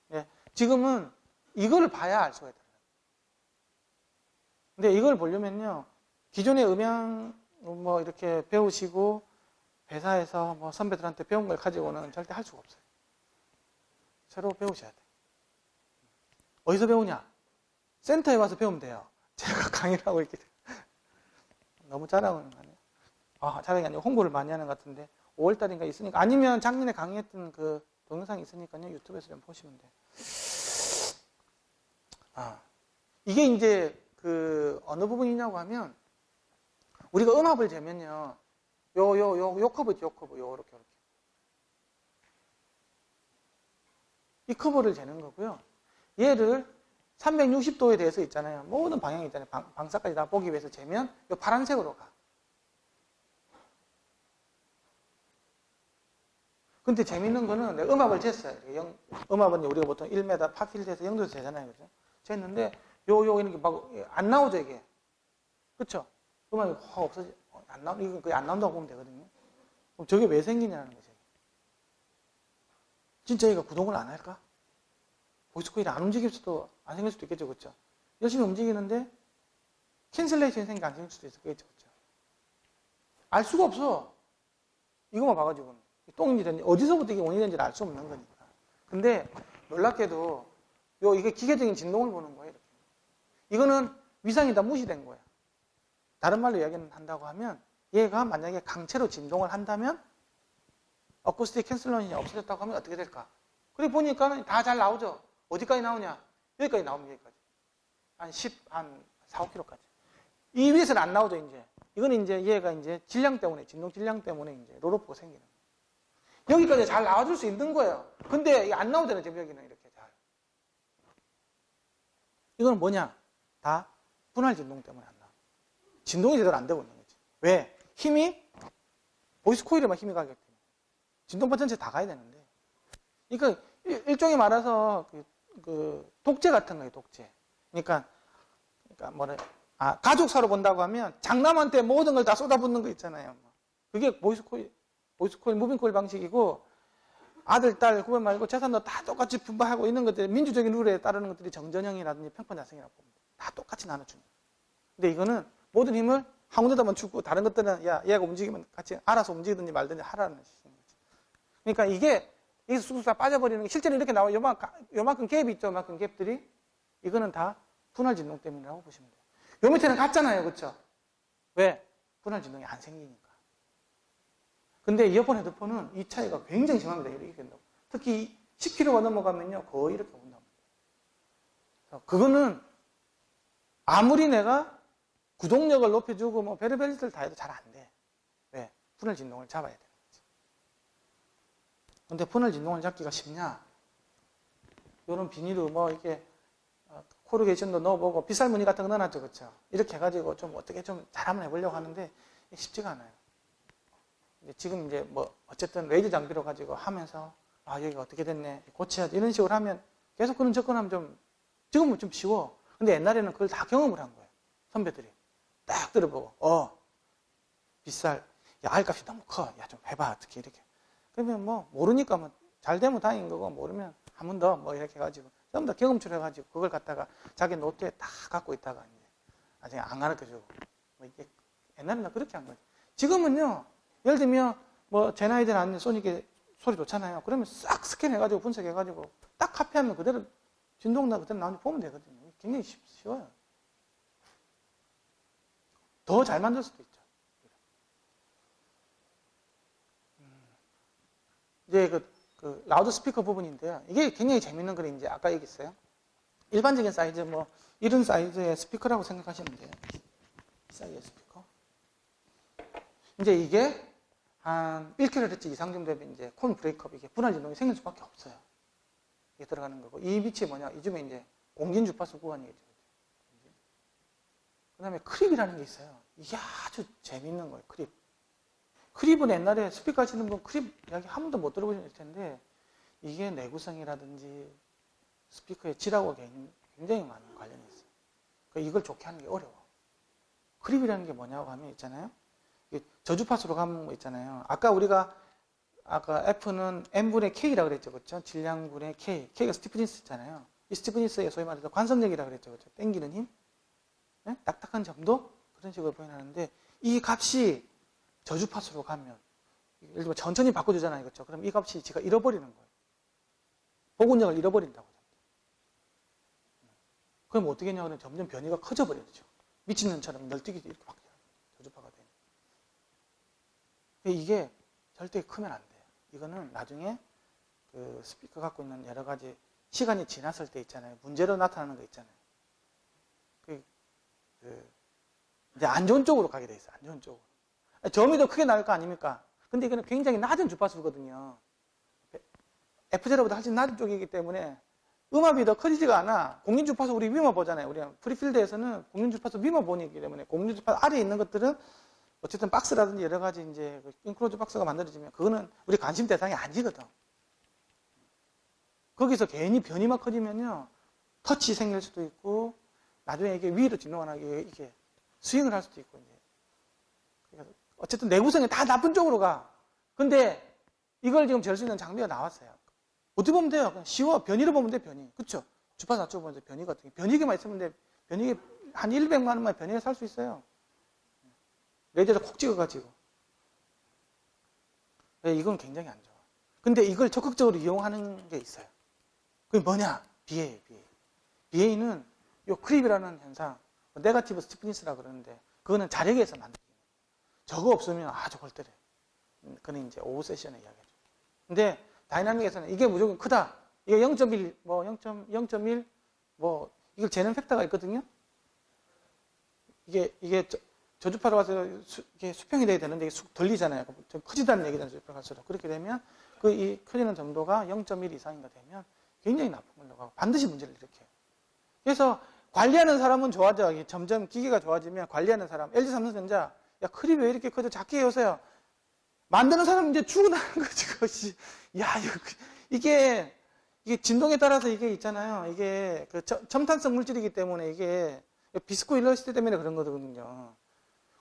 네. 지금은 이걸 봐야 알 수가 있다. 근데 이걸 보려면요, 기존의 음향 뭐 이렇게 배우시고 회사에서 뭐 선배들한테 배운 걸 가지고는 절대 할 수가 없어요. 새로 배우셔야 돼요. 어디서 배우냐? 센터에 와서 배우면 돼요. 제가 강의를 하고 있기 때문에. 너무 자랑하는 거 아니에요? 아, 자랑이 아니고 홍보를 많이 하는 것 같은데 5월달인가 있으니까, 아니면 작년에 강의했던 그 동영상이 있으니까요, 유튜브에서 좀 보시면 돼요. 이게 이제 그 어느 부분이냐고 하면, 우리가 음압을 재면요, 요 커브 있죠, 요 커브, 요렇게. 이 커브를 재는 거고요. 얘를 360도에 대해서 있잖아요. 모든 방향이 있잖아요. 방사까지 다 보기 위해서 재면 요 파란색으로 가. 근데 재밌는 거는 내가 음압을 쟀어요. 음압은 우리가 보통 1m 팝필드에서 0도에서 재잖아요. 그죠? 쟀는데 요 이렇게 막 안 나오죠, 이게. 그쵸? 음압이 확 없어져. 이건 거의 안 나온다고 보면 되거든요. 그럼 저게 왜 생기냐는 거죠. 진짜 얘가 구동을 안 할까? 보이스 코일이 안 움직일 수도, 안 생길 수도 있겠죠. 그쵸? 열심히 움직이는데 캔슬레이션이 생겨 안 생길 수도 있겠죠. 그쵸? 알 수가 없어. 이거만 봐가지고는. 똥인지 된지, 어디서부터 이게 원인이 된지를 알 수 없는 거니까. 근데 놀랍게도 이게 기계적인 진동을 보는 거예요. 이렇게. 이거는 위상이 다 무시된 거예요. 다른 말로 이야기는 한다고 하면 얘가 만약에 강체로 진동을 한다면 어쿠스틱 캔슬러션이 없어졌다고 하면 어떻게 될까? 그리고 보니까 다 잘 나오죠. 어디까지 나오냐? 여기까지 나오면 여기까지. 한 4, 5km까지. 이 위에서는 안 나오죠, 이제. 이거는 이제 얘가 이제 질량 때문에, 진동 질량 때문에 이제 롤오프가 생기는 거예요. 여기까지 잘 나와줄 수 있는 거예요. 근데 안 나오잖아요, 지금 여기는 이렇게 잘. 이건 뭐냐? 다 분할 진동 때문에 안 나와. 진동이 제대로 안 되고 있는 거지. 왜? 힘이, 보이스 코일에만 힘이 가기 때문에. 진동판 전체 다 가야 되는데. 그러니까 일종의 말해서 그 독재 같은 거예요, 독재. 그러니까 가족사로 본다고 하면 장남한테 모든 걸 다 쏟아붓는 거 있잖아요. 그게 보이스 코일, 무빙 코일 방식이고, 아들, 딸 구분 말고 재산도 다 똑같이 분배하고 있는 것들이 민주적인 룰에 따르는 것들이 정전형이라든지 평판자성이라고 봅니다. 다 똑같이 나눠주는 거예요. 근데 이거는 모든 힘을 한 군데다만 주고 다른 것들은 야, 얘가 움직이면 같이 알아서 움직이든지 말든지 하라는 것이죠. 그러니까 이게 쑥쑥 다 빠져버리는 게 실제로 이렇게 나와요. 요만큼 갭이 있죠. 요만큼 갭들이. 이거는 다 분할 진동 때문이라고 보시면 돼요. 요 밑에는 같잖아요. 그렇죠? 왜? 분할 진동이 안 생기니까. 근데 이어폰, 헤드폰은 이 차이가 굉장히 심합니다. 이렇게 된다고. 특히 10kg가 넘어가면요. 거의 이렇게 온답니다. 그거는 아무리 내가 구동력을 높여주고 뭐 별의별 짓을 다 해도 잘 안 돼. 왜? 분할 진동을 잡아야 되는 거지. 근데 분할 진동을 잡기가 쉽냐? 요런 비닐로 뭐 이렇게 코르게이션도 넣어보고 빗살 무늬 같은 거 넣어놨죠. 그렇죠? 이렇게 해가지고 좀 어떻게 좀 잘 한번 해보려고 하는데 쉽지가 않아요. 지금 이제 뭐 어쨌든 레이저 장비로 가지고 하면서 여기가 어떻게 됐네 고쳐야지 이런 식으로 하면 계속 그런 접근하면 좀 지금은 좀 쉬워. 근데 옛날에는 그걸 다 경험을 한 거예요. 선배들이 딱 들어보고 빗살 야 알값이 너무 커. 야 좀 해봐 어떻게 이렇게. 그러면 뭐 모르니까 뭐 잘 되면 다행인 거고 모르면 한 번 더 뭐 이렇게 해가지고 전부 다 경험치를 해가지고 그걸 갖다가 자기 노트에 다 갖고 있다가 이제 나중에 안 가르쳐주고 뭐 이게 옛날에는 그렇게 한 거지. 지금은요. 예를 들면 뭐 제 나이 된 아는 소닉의 소리 좋잖아요. 그러면 싹 스캔해가지고 분석해가지고 딱 카피하면 그대로 진동나 그대로 나오는지 보면 되거든요. 굉장히 쉬워요. 더 잘 만들 수도 있죠. 이제 그 라우드 스피커 부분인데요. 이게 굉장히 재밌는 건 이제 아까 얘기했어요. 일반적인 사이즈 뭐 이런 사이즈의 스피커라고 생각하시면 돼요. 이 사이즈의 스피커. 이제 이게 한 1kHz 이상 정도 되면 이제 콘 브레이크업 이게 분할 진동이 생길 수밖에 없어요. 이게 들어가는 거고 이 밑이 뭐냐? 이쯤에 이제 공긴 주파수 구간이겠죠. 그 다음에 크립이라는 게 있어요. 이게 아주 재밌는 거예요. 크립은 옛날에 스피커 하시는 분 크립 이야기 한 번도 못 들어보셨을 텐데 이게 내구성이라든지 스피커의 질하고 굉장히 많은 관련이 있어요. 그러니까 이걸 좋게 하는 게 어려워. 크립이라는 게 뭐냐고 하면 있잖아요. 저주파수로 가는 거 있잖아요. 아까 F는 N분의 K라고 그랬죠. 그렇죠? 질량분의 K. K가 스티프니스 있잖아요. 이 스티프니스의 소위 말해서 관성력이라고 그랬죠. 그렇죠? 당기는 힘. 네? 딱딱한 점도 그런 식으로 표현하는데 이 값이 저주파수로 가면 예를 들면 천천히 바꿔주잖아요. 그렇죠? 그럼 이 값이 제가 잃어버리는 거예요. 복원력을 잃어버린다고. 그럼 어떻게 했냐면 점점 변이가 커져버리죠. 미친년처럼 널뛰기 이렇게 바뀌어요. 저주파가 되면. 이게 절대 크면 안 돼요. 이거는 나중에 그 스피커 갖고 있는 여러 가지 시간이 지났을 때 있잖아요. 문제로 나타나는 거 있잖아요. 이제 안 좋은 쪽으로 가게 돼 있어요. 안 좋은 쪽으로. 점이 더 크게 나올 거 아닙니까? 근데 이거는 굉장히 낮은 주파수거든요. F0보다 훨씬 낮은 쪽이기 때문에 음압이 더 커지지가 않아. 공인 주파수 우리 위머 보잖아요. 우리 프리필드에서는 공인 주파수 위머 보이기 때문에 공인 주파수 아래에 있는 것들은 어쨌든 박스라든지 여러 가지 이제 인클로즈 박스가 만들어지면 그거는 우리 관심 대상이 아니거든. 거기서 괜히 변이만 커지면요, 터치 생길 수도 있고, 나중에 이게 위로 진동하게 이게 스윙을 할 수도 있고, 이제. 어쨌든 내구성이 다 나쁜 쪽으로 가. 근데 이걸 지금 잴 수 있는 장비가 나왔어요. 어떻게 보면 돼요? 그냥 쉬워. 변이로 보면 돼, 변이. 그쵸? 주파수 낮춰 보면 변이 같은 게. 변이기만 있으면 돼. 변이기 한 100만 원만 변이가 살 수 있어요. 레이저에다 콕 찍어가지고. 이건 굉장히 안 좋아. 근데 이걸 적극적으로 이용하는 게 있어요. 그게 뭐냐? BA. BA는 요 크립이라는 현상, 네거티브 스티프니스라고 그러는데, 그거는 자력에서 만들어요. 저거 없으면 아주 골 때려요. 그건 이제 오후 세션에 이야기하죠. 근데 다이나믹에서는 이게 무조건 크다. 이게 0.1, 뭐 0.1, 뭐 이걸 재는 팩터가 있거든요. 이게 저주파로 가서 이게 수평이 돼야 되는데 이게 들리잖아요. 좀 커지다는 얘기잖아요. 수평 갈수록. 그렇게 되면 이 커지는 정도가 0.1 이상인가 되면 굉장히 나쁜 걸로 가고 반드시 문제를 일으켜요. 그래서 관리하는 사람은 좋아져. 점점 기계가 좋아지면 관리하는 사람, LG 삼성전자, 야, 크립 왜 이렇게 커져? 작게 해오세요. 만드는 사람은 이제 죽어나는 거지, 그것이. 야, 이게 진동에 따라서 이게 있잖아요. 이게 그 첨탄성 물질이기 때문에 이게 비스코 일러스트 때문에 그런 거거든요.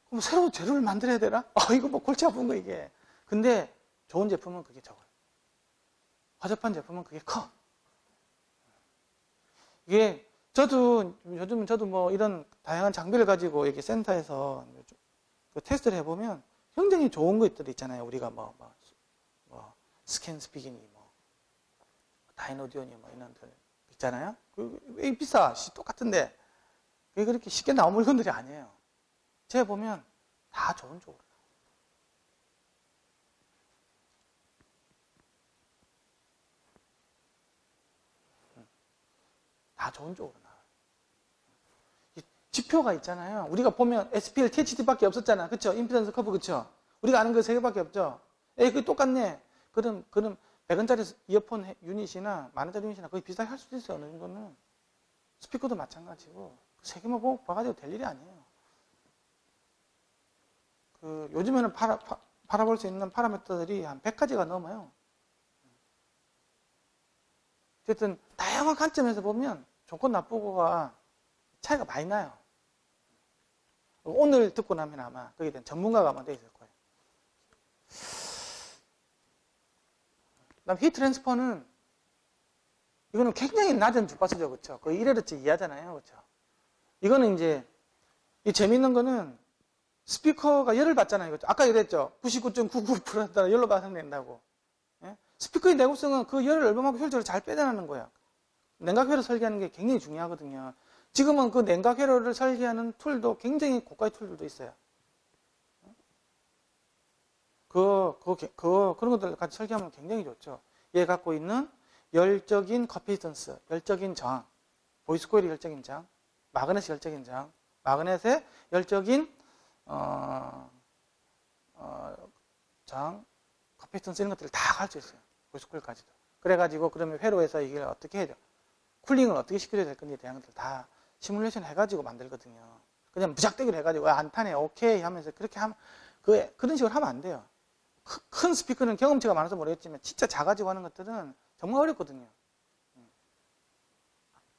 그럼 새로운 재료를 만들어야 되나? 이거 뭐 골치 아픈 거, 이게. 근데 좋은 제품은 그게 적어요. 허접한 제품은 그게 커. 이게 요즘 저도 뭐 이런 다양한 장비를 가지고 이렇게 센터에서 그 테스트를 해보면 굉장히 좋은 것들 있잖아요. 우리가 스캔 스피기니, 다이노디오니, 이런 들 있잖아요. 왜 비싸? 똑같은데. 왜 그렇게 쉽게 나온 물건들이 아니에요. 제가 보면 다 좋은 쪽으로. 다 좋은 쪽으로 나와요. 지표가 있잖아요. 우리가 보면 SPL, THD밖에 없었잖아. 그쵸? 임피던스 커브, 그쵸? 우리가 아는 거 3개밖에 없죠? 그게 똑같네. 그럼 100원짜리 이어폰 유닛이나 만원짜리 유닛이나 거의 비슷하게 할 수도 있어요. 어느 정도는. 스피커도 마찬가지고. 3개만 봐가지고 될 일이 아니에요. 요즘에는 팔아볼 수 있는 파라미터들이 한 100가지가 넘어요. 어쨌든, 다양한 관점에서 보면 좋고 나쁘고가 차이가 많이 나요. 오늘 듣고 나면 아마 거기에 대한 전문가가 아마 되어 있을 거예요. 그 다음 히트 트랜스퍼는 이거는 굉장히 낮은 주파수죠. 그렇죠? 거의 1Hz 이하잖아요. 그렇죠? 이거는 이제 이 재밌는 거는 스피커가 열을 받잖아요. 그렇죠? 아까 얘기했죠. 99.99%다 열로 발생된다고. 예? 스피커의 내구성은 그 열을 얼마만큼 효율적으로 잘 빼내는 거예요. 냉각회로 설계하는 게 굉장히 중요하거든요. 지금은 그 냉각회로를 설계하는 툴도 굉장히 고가의 툴들도 있어요. 그런 것들 같이 설계하면 굉장히 좋죠. 얘 갖고 있는 열적인 커피턴스, 열적인 저항, 보이스 코일의 열적인 저항, 마그넷의 열적인 저항, 마그넷의 열적인 저항, 커피턴스 이런 것들을 다 할 수 있어요. 보이스 코일까지도. 그래가지고 그러면 회로에서 이걸 어떻게 해야 돼요? 쿨링을 어떻게 시켜줘야 될 건지 대한 것들 다 시뮬레이션 해가지고 만들거든요. 그냥 무작대기로 해가지고 안 타네 오케이 하면서 그렇게 하면 그런 식으로 하면 안 돼요. 큰 스피커는 경험치가 많아서 모르겠지만 진짜 작아지고 하는 것들은 정말 어렵거든요.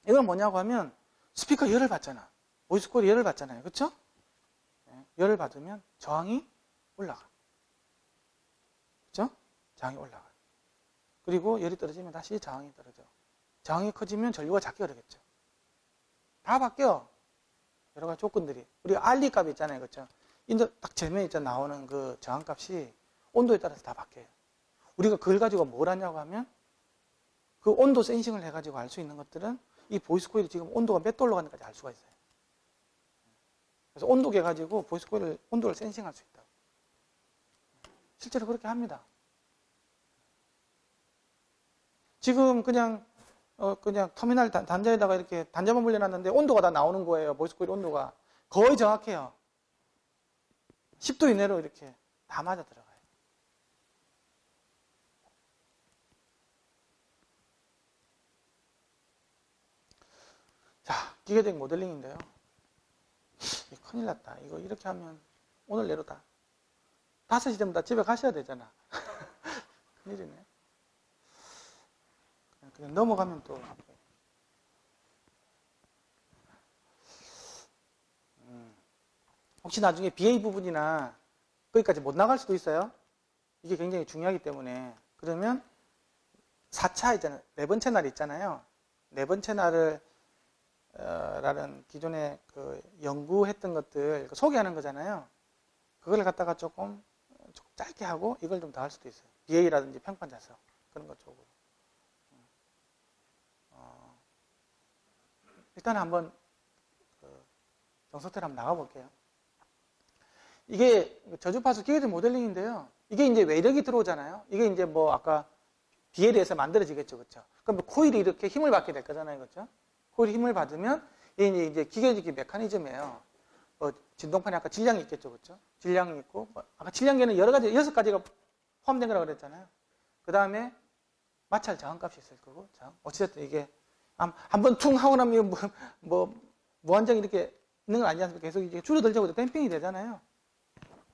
이건 뭐냐고 하면 스피커 열을 받잖아. 보이스 코일이 열을 받잖아요. 그렇죠? 열을 받으면 저항이 올라가. 그렇죠? 저항이 올라가. 그리고 열이 떨어지면 다시 저항이 떨어져. 저항이 커지면 전류가 작게 흐르겠죠. 다 바뀌어. 여러 가지 조건들이. 우리가 알리 값이 있잖아요. 그렇죠? 딱 제면에 나오는 그 저항값이 온도에 따라서 다 바뀌어요. 우리가 그걸 가지고 뭘 하냐고 하면 그 온도 센싱을 해가지고 알 수 있는 것들은 이 보이스 코일이 지금 온도가 몇 도 올라가는지까지 알 수가 있어요. 그래서 온도계 가지고 보이스 코일 온도를 센싱할 수 있다. 실제로 그렇게 합니다. 지금 그냥 터미널 단자에다가 이렇게 단자만 물려놨는데 온도가 다 나오는 거예요. 보이스 코일 온도가. 거의 정확해요. 10도 이내로 이렇게 다 맞아 들어가요. 자, 기계적 모델링인데요. 큰일 났다. 이거 이렇게 하면 오늘 내로 다. 5시 되면 다 집에 가셔야 되잖아. 큰일이네. 그냥 넘어가면 또. 혹시 나중에 BA 부분이나 거기까지 못 나갈 수도 있어요. 이게 굉장히 중요하기 때문에. 그러면 4차 있잖아요. 4번째 날 있잖아요. 4번째 날을 라는 기존에 그 연구했던 것들 소개하는 거잖아요. 그걸 갖다가 조금 짧게 하고 이걸 좀 더 할 수도 있어요. BA라든지 평판 자석 그런 것 쪽으로. 일단 한번 정석대로 한번 나가볼게요. 이게 저주파수 기계적 모델링인데요. 이게 이제 외력이 들어오잖아요. 이게 이제 뭐 아까 BL에서 만들어지겠죠, 그렇죠? 그럼 코일이 이렇게 힘을 받게 될 거잖아요, 그렇죠? 코일이 힘을 받으면 이제 기계적인 메커니즘이에요. 진동판에 아까 질량이 있겠죠, 그렇죠? 질량이 있고 아까 질량계는 여러 가지 6가지가 포함된 거라고 그랬잖아요. 그 다음에 마찰 저항값이 있을 거고, 어찌됐든 이게 한번 퉁 하고 나면 무한정 이렇게 있는 건 아니지 않습니까? 계속 이게 줄어들자고 댐핑이 되잖아요.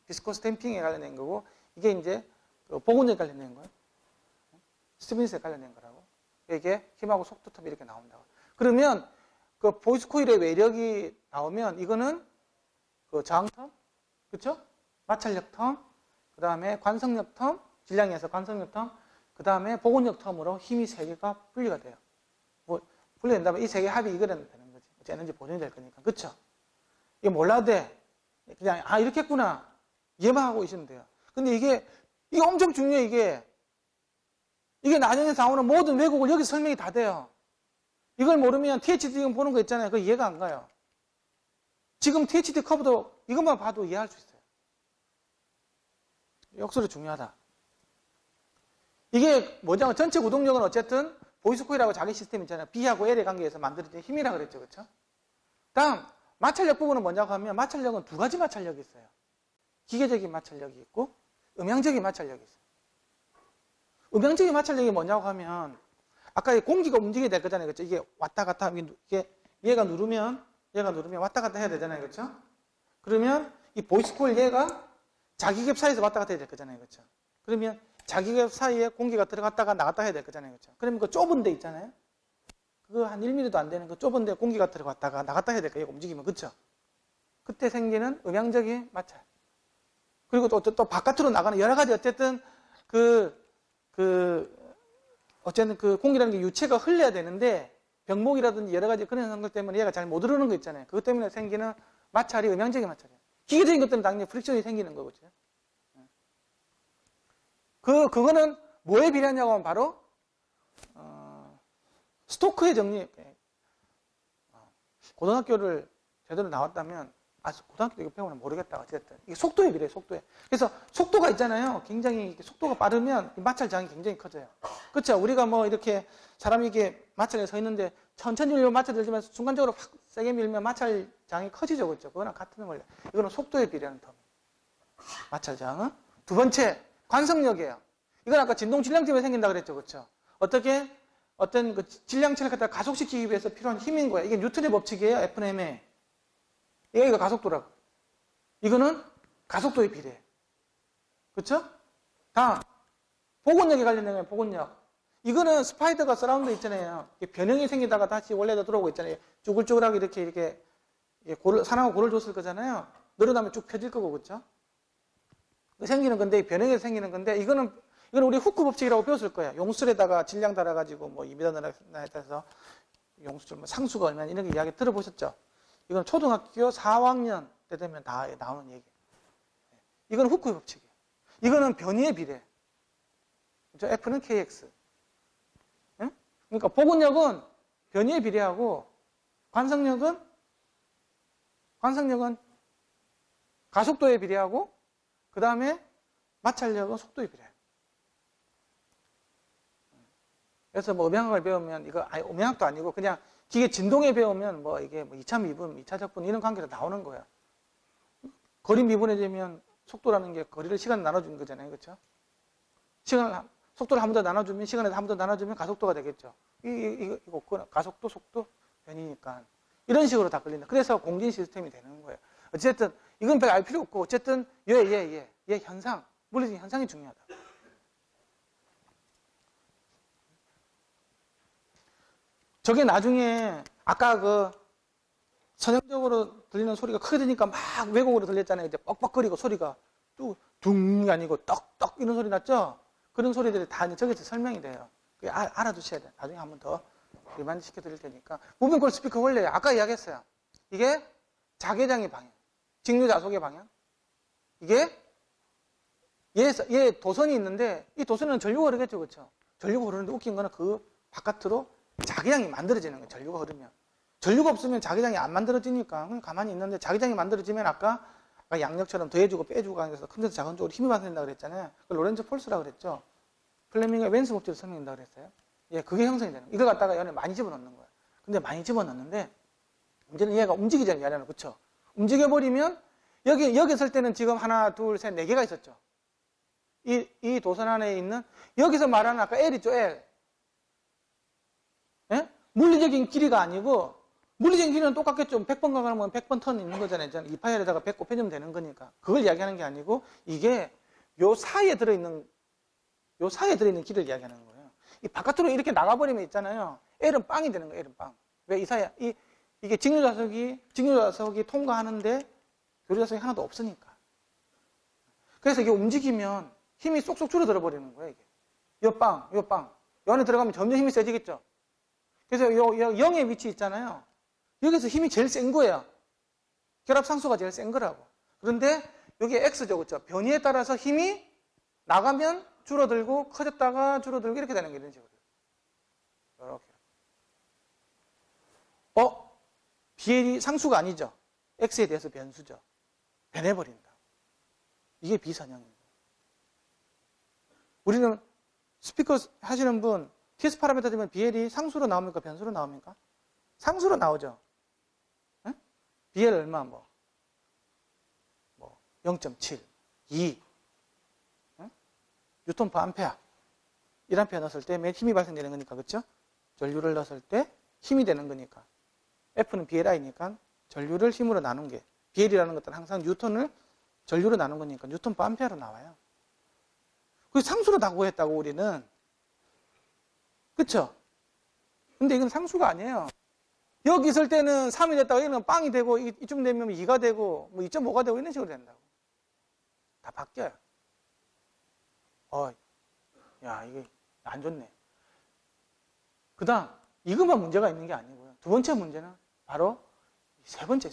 비스코스 댐핑에 관련된 거고, 이게 이제 복원력에 관련된 거예요. 스티븐스에 관련된 거라고. 이게 힘하고 속도 텀이 이렇게 나온다고. 그러면 그 보이스 코일의 외력이 나오면 이거는 그 저항 텀, 그렇죠? 마찰력 텀, 그 다음에 관성력 텀, 질량에서 관성력 텀, 그 다음에 복원력 텀으로 힘이 3개가 분리가 돼요. 분리가 된다면 이 3개 합이 이거는 되는 거지. 에너지 보존이 될 거니까. 그렇죠? 이게 몰라도 돼. 그냥 이렇게 했구나. 얘만 하고 있으면 돼요. 근데 이게 엄청 중요해. 이게 나중에 나오는 모든 왜곡을 여기 설명이 다 돼요. 이걸 모르면 THD 지금 보는 거 있잖아요. 그거 이해가 안 가요. 지금 THD 커브도 이것만 봐도 이해할 수 있어요. 역설이 중요하다. 이게 뭐냐면 전체 구동력은 어쨌든 보이스 코일하고 자기 시스템 있잖아요. B하고 L의 관계에서 만들어진 힘이라고 그랬죠. 그렇죠? 다음 마찰력 부분은 뭐냐고 하면 마찰력은 2가지 마찰력이 있어요. 기계적인 마찰력이 있고 음향적인 마찰력이 있어요. 음향적인 마찰력이 뭐냐고 하면 아까 공기가 움직이게 될 거잖아요. 그렇죠? 이게 왔다 갔다 이게 얘가 누르면 왔다 갔다 해야 되잖아요. 그렇죠? 그러면 이 보이스 코일 얘가 자기갭 사이에서 왔다 갔다 해야 될 거잖아요. 그렇죠? 그러면 자기갭 사이에 공기가 들어갔다가 나갔다 해야 될 거잖아요. 그렇죠? 그러면 그 좁은 데 있잖아요. 그거 한 1mm도 안 되는 그 좁은 데 공기가 들어갔다가 나갔다 해야 될 거예요. 움직이면. 그렇죠? 그때 생기는 음향적인 마찰. 그리고 또 바깥으로 나가는 여러 가지 어쨌든 어쨌든 그 공기라는 게 유체가 흘려야 되는데 병목이라든지 여러 가지 그런 것 때문에 얘가 잘 못 흐르는 거 있잖아요. 그것 때문에 생기는 마찰이 음향적인 마찰이에요. 기계적인 것들은 당연히 프릭션이 생기는 거거든요. 그거는 뭐에 비례하냐고 하면 바로 스토크의 정리. 고등학교를 제대로 나왔다면 고등학교 때 이거 배우면 모르겠다. 어쨌든 이게 속도에 비례해. 속도에. 그래서 속도가 있잖아요. 굉장히 속도가 빠르면 마찰 저항이 굉장히 커져요. 그렇죠? 우리가 뭐 이렇게 사람이 이게 마찰에 서 있는데 천천히 밀면 마찰 들지만 순간적으로 확 세게 밀면 마찰 저항이 커지죠. 그렇죠? 그거랑 같은 원리. 이거는 속도에 비례하는 텀. 마찰 저항은. 2번째 관성력이에요. 이건 아까 진동 질량 때문에 생긴다 그랬죠. 그렇죠? 어떤 그 질량체를 갖다 가속시키기 위해서 필요한 힘인 거예요. 이게 뉴턴의 법칙이에요. F&M에. 얘가 가속도라고. 이거는 가속도에 비례해. 그렇죠? 다음 복원력에 관련된 거예요. 복원력. 이거는 스파이더가 서라운드 있잖아요. 변형이 생기다가 다시 원래대로 들어오고 있잖아요. 쭈글쭈글하게 이렇게 산하고 골을 줬을 거잖아요. 늘어나면 쭉 펴질 거고. 그렇죠? 생기는 건데 변형에서 생기는 건데 이거는 우리 후크 법칙이라고 배웠을 거예요. 용술에다가 질량 달아가지고 뭐 2m 나해서 용술 상수가 얼마나 이런 거 이야기 들어보셨죠? 이건 초등학교 4학년 때 되면 다 나오는 얘기예요. 이건 후크의 법칙이에요. 이거는 변이에 비례. 그렇죠? F는 KX. 응? 그러니까 복원력은 변이에 비례하고 관성력은 가속도에 비례하고 그 다음에 마찰력은 속도에 비례해요. 그래서 뭐 음향학을 배우면 이거 음향학도 아니고 그냥 기계 진동에 배우면 뭐 이게 뭐 2차 미분, 2차 적분 이런 관계가 나오는 거야. 거리 미분해지면 속도라는 게 거리를 시간 나눠주는 거잖아요. 그렇죠? 속도를 한 번 더 나눠주면 시간에서 한 번 더 나눠주면 가속도가 되겠죠. 이거 가속도, 속도, 변이니까. 이런 식으로 다 걸린다. 그래서 공진 시스템이 되는 거예요. 어쨌든 이건 별로 알 필요 없고 어쨌든 얘 현상, 물리적인 현상이 중요하다. 저게 나중에 아까 그 선형적으로 들리는 소리가 크게 들리니까 막 왜곡으로 들렸잖아요. 이제 뻑뻑거리고 소리가 둥이 아니고 떡떡 이런 소리 났죠? 그런 소리들이 다 저기서 설명이 돼요. 알아두셔야 돼요. 나중에 한 번 더 리마인드 시켜 드릴 테니까. 무빙콜 스피커 원래 아까 이야기했어요. 이게 자개장의 방향, 직류자속의 방향. 이게 얘 도선이 있는데 이 도선은 전류가 흐르겠죠, 그렇죠? 전류가 흐르는데 웃긴 거는 그 바깥으로 자개장이 만들어지는 거예요. 전류가 흐르면. 전류가 없으면 자개장이 안 만들어지니까 그냥 가만히 있는데 자개장이 만들어지면 아까 양력처럼 더해주고 빼주고 하면서 큰 데서 작은 쪽으로 힘이 받는다고 그랬잖아요. 그걸 로렌츠 폴스라고 그랬죠. 플레밍의 웬스 법칙을 설명한다고 그랬어요. 예, 그게 형성이 되는 거예요. 이걸 갖다가 얘는 많이 집어넣는 거예요. 근데 많이 집어넣는데 문제는 얘가 움직이잖아요. 얘는 그렇죠. 움직여버리면 여기 있을 때는 지금 하나, 둘, 셋, 네 개가 있었죠. 이 도선 안에 있는 여기서 말하는 아까 L 있죠, L. 예? 물리적인 길이가 아니고 물리적인 길이는 똑같겠죠. 100번 가면 100번 턴 있는 거잖아요. 2파이에다가 100 곱해주면 되는 거니까. 그걸 이야기하는 게 아니고 이게 요 사이에 들어있는 길을 이야기하는 거예요. 이 바깥으로 이렇게 나가버리면 있잖아요. L은 빵이 되는 거예요. L은 빵. 왜 이 사이에 이게 직류자석이 통과하는데 교류자석이 하나도 없으니까. 그래서 이게 움직이면 힘이 쏙쏙 줄어들어 버리는 거예요. 이게. 요 빵. 요 안에 들어가면 점점 힘이 세지겠죠. 그래서 요 0의 위치 있잖아요. 여기서 힘이 제일 센 거예요. 결합 상수가 제일 센 거라고. 그런데 여기 X죠, 그렇죠? 변이에 따라서 힘이 나가면 줄어들고 커졌다가 줄어들고 이렇게 되는 게 이런 식으로. 이렇게. BL이 상수가 아니죠. X에 대해서 변수죠. 변해버린다. 이게 비선형입니다. 우리는 스피커 하시는 분 TS 파라미터 되면 BL이 상수로 나옵니까? 변수로 나옵니까? 상수로 나오죠. 에? BL 얼마? 0.7, 2 뉴턴 퍼 암페어 1암페어 넣었을 때 맨 힘이 발생되는 거니까, 그렇죠? 전류를 넣었을 때 힘이 되는 거니까. F는 BLI니까 전류를 힘으로 나눈 게, BL이라는 것들은 항상 뉴턴을 전류로 나눈 거니까 뉴턴 퍼 암페어로 나와요. 그 상수로 다 구했다고 우리는. 그쵸? 근데 이건 상수가 아니에요. 여기 있을 때는 3이 됐다가 이런 빵이 되고 이쯤 되면 2가 되고 2.5가 되고 이런 식으로 된다고. 다 바뀌어요. 야, 이게 안 좋네. 그 다음, 이것만 문제가 있는 게 아니고요. 두 번째 문제는 바로 세 번째.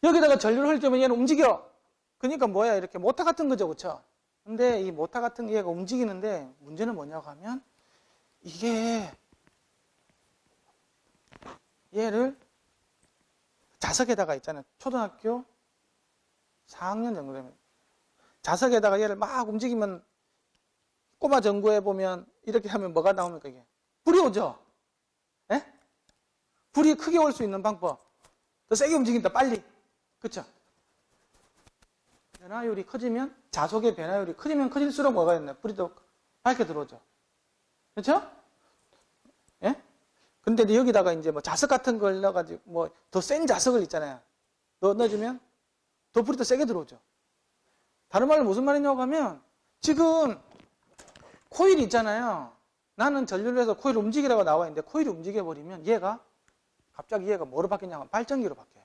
여기다가 전류를 흘리면 얘는 움직여. 그러니까 뭐야, 이렇게 모터 같은 거죠, 그쵸? 근데 이 모터 같은 얘가 움직이는데 문제는 뭐냐고 하면 이게 얘를 자석에다가 있잖아요. 초등학교 4학년 정도 되면 자석에다가 얘를 막 움직이면 꼬마 전구에 보면 이렇게 하면 뭐가 나옵니까? 이게 불이 오죠? 예? 불이 크게 올 수 있는 방법. 더 세게 움직인다, 빨리. 그쵸? 변화율이 커지면, 자석의 변화율이 커지면 커질수록 뭐가 있나요? 불이 더 밝게 들어오죠. 그렇죠? 예? 근데 여기다가 이제 뭐 자석 같은 걸 넣어가지고 뭐 더 센 자석을 있잖아요. 넣어주면 더 불이 더 세게 들어오죠. 다른 말로 무슨 말이냐고 하면 지금 코일이 있잖아요. 나는 전류를 해서 코일을 움직이라고 나와 있는데 코일이 움직여버리면 갑자기 얘가 뭐로 바뀌냐면 발전기로 바뀌어요.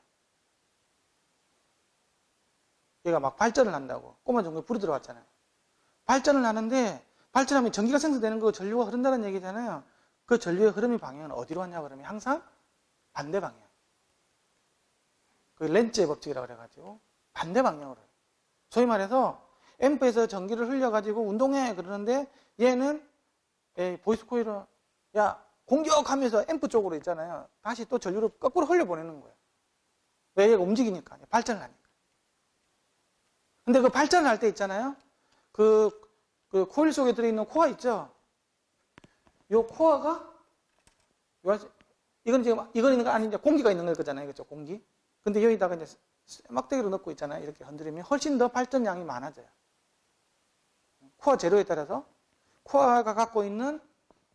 얘가 막 발전을 한다고. 꼬마 전구에 불이 들어왔잖아요. 발전을 하는데 발전하면 전기가 생성되는 거 전류가 흐른다는 얘기잖아요. 그 전류의 흐름의 방향은 어디로 하냐고 그러면 항상 반대 방향. 그 렌츠의 법칙이라고 그래가지고 반대 방향으로 해요. 소위 말해서 앰프에서 전기를 흘려가지고 운동해 그러는데 얘는 보이스 코일은 야 공격하면서 앰프 쪽으로 있잖아요. 다시 또 전류를 거꾸로 흘려보내는 거예요. 왜? 얘가 움직이니까. 발전을 하니까. 근데 그 발전을 할 때 있잖아요. 그 코일 속에 들어있는 코어 있죠. 요 코어가 이건 있는 거 아닌데 공기가 있는 거잖아요. 그렇죠? 공기. 근데 여기다가 이제 막대기로 넣고 있잖아요. 이렇게 건드리면 훨씬 더 발전량이 많아져요. 코어 제로에 따라서 코어가 갖고 있는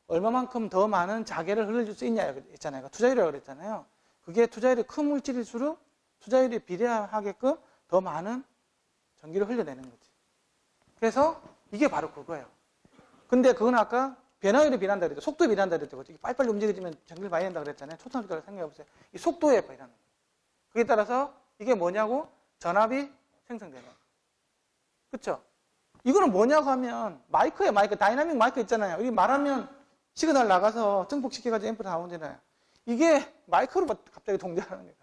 얼마만큼 더 많은 자계를 흘려줄 수 있냐 했잖아요. 투자율이라고 그랬잖아요. 그게 투자율이 큰 물질일수록 투자율이 비례하게끔 더 많은 전기를 흘려내는 거지. 그래서 이게 바로 그거예요. 근데 그건 아까 변화율이 변한다 그랬죠. 속도에 변한다 그랬죠. 빨리빨리 움직여지면 전기를 많이 낸다 그랬잖아요. 초점적으로 생각해보세요. 이 속도에 변하는 거예요. 그에 따라서 이게 뭐냐고? 전압이 생성되는 거예요. 그쵸? 이거는 뭐냐고 하면 마이크예요. 마이크. 다이나믹 마이크 있잖아요. 이게 말하면 시그널 나가서 증폭시켜가지고 앰프를 나오잖아요. 이게 마이크로 갑자기 동작하는 거예요.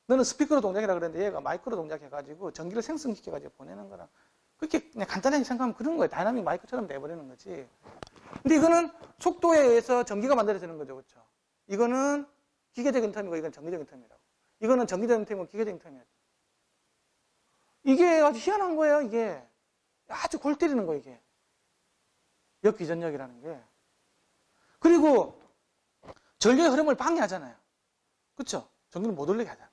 너는 스피커로 동작이라 그랬는데 얘가 마이크로 동작해가지고 전기를 생성시켜가지고 보내는 거라. 그렇게 그냥 간단하게 생각하면 그런 거예요. 다이나믹 마이크처럼 돼버리는 거지. 근데 이거는 속도에 의해서 전기가 만들어지는 거죠. 그렇죠? 이거는 기계적인 텀이고 이건 전기적인 텀이라고. 이거는 전기적인 텀이고 기계적인 텀이에요. 이게 아주 희한한 거예요. 이게 아주 골 때리는 거예요. 이게 역기전력이라는 게. 그리고 전류의 흐름을 방해하잖아요. 그렇죠? 전기를 못 올리게 하잖아요.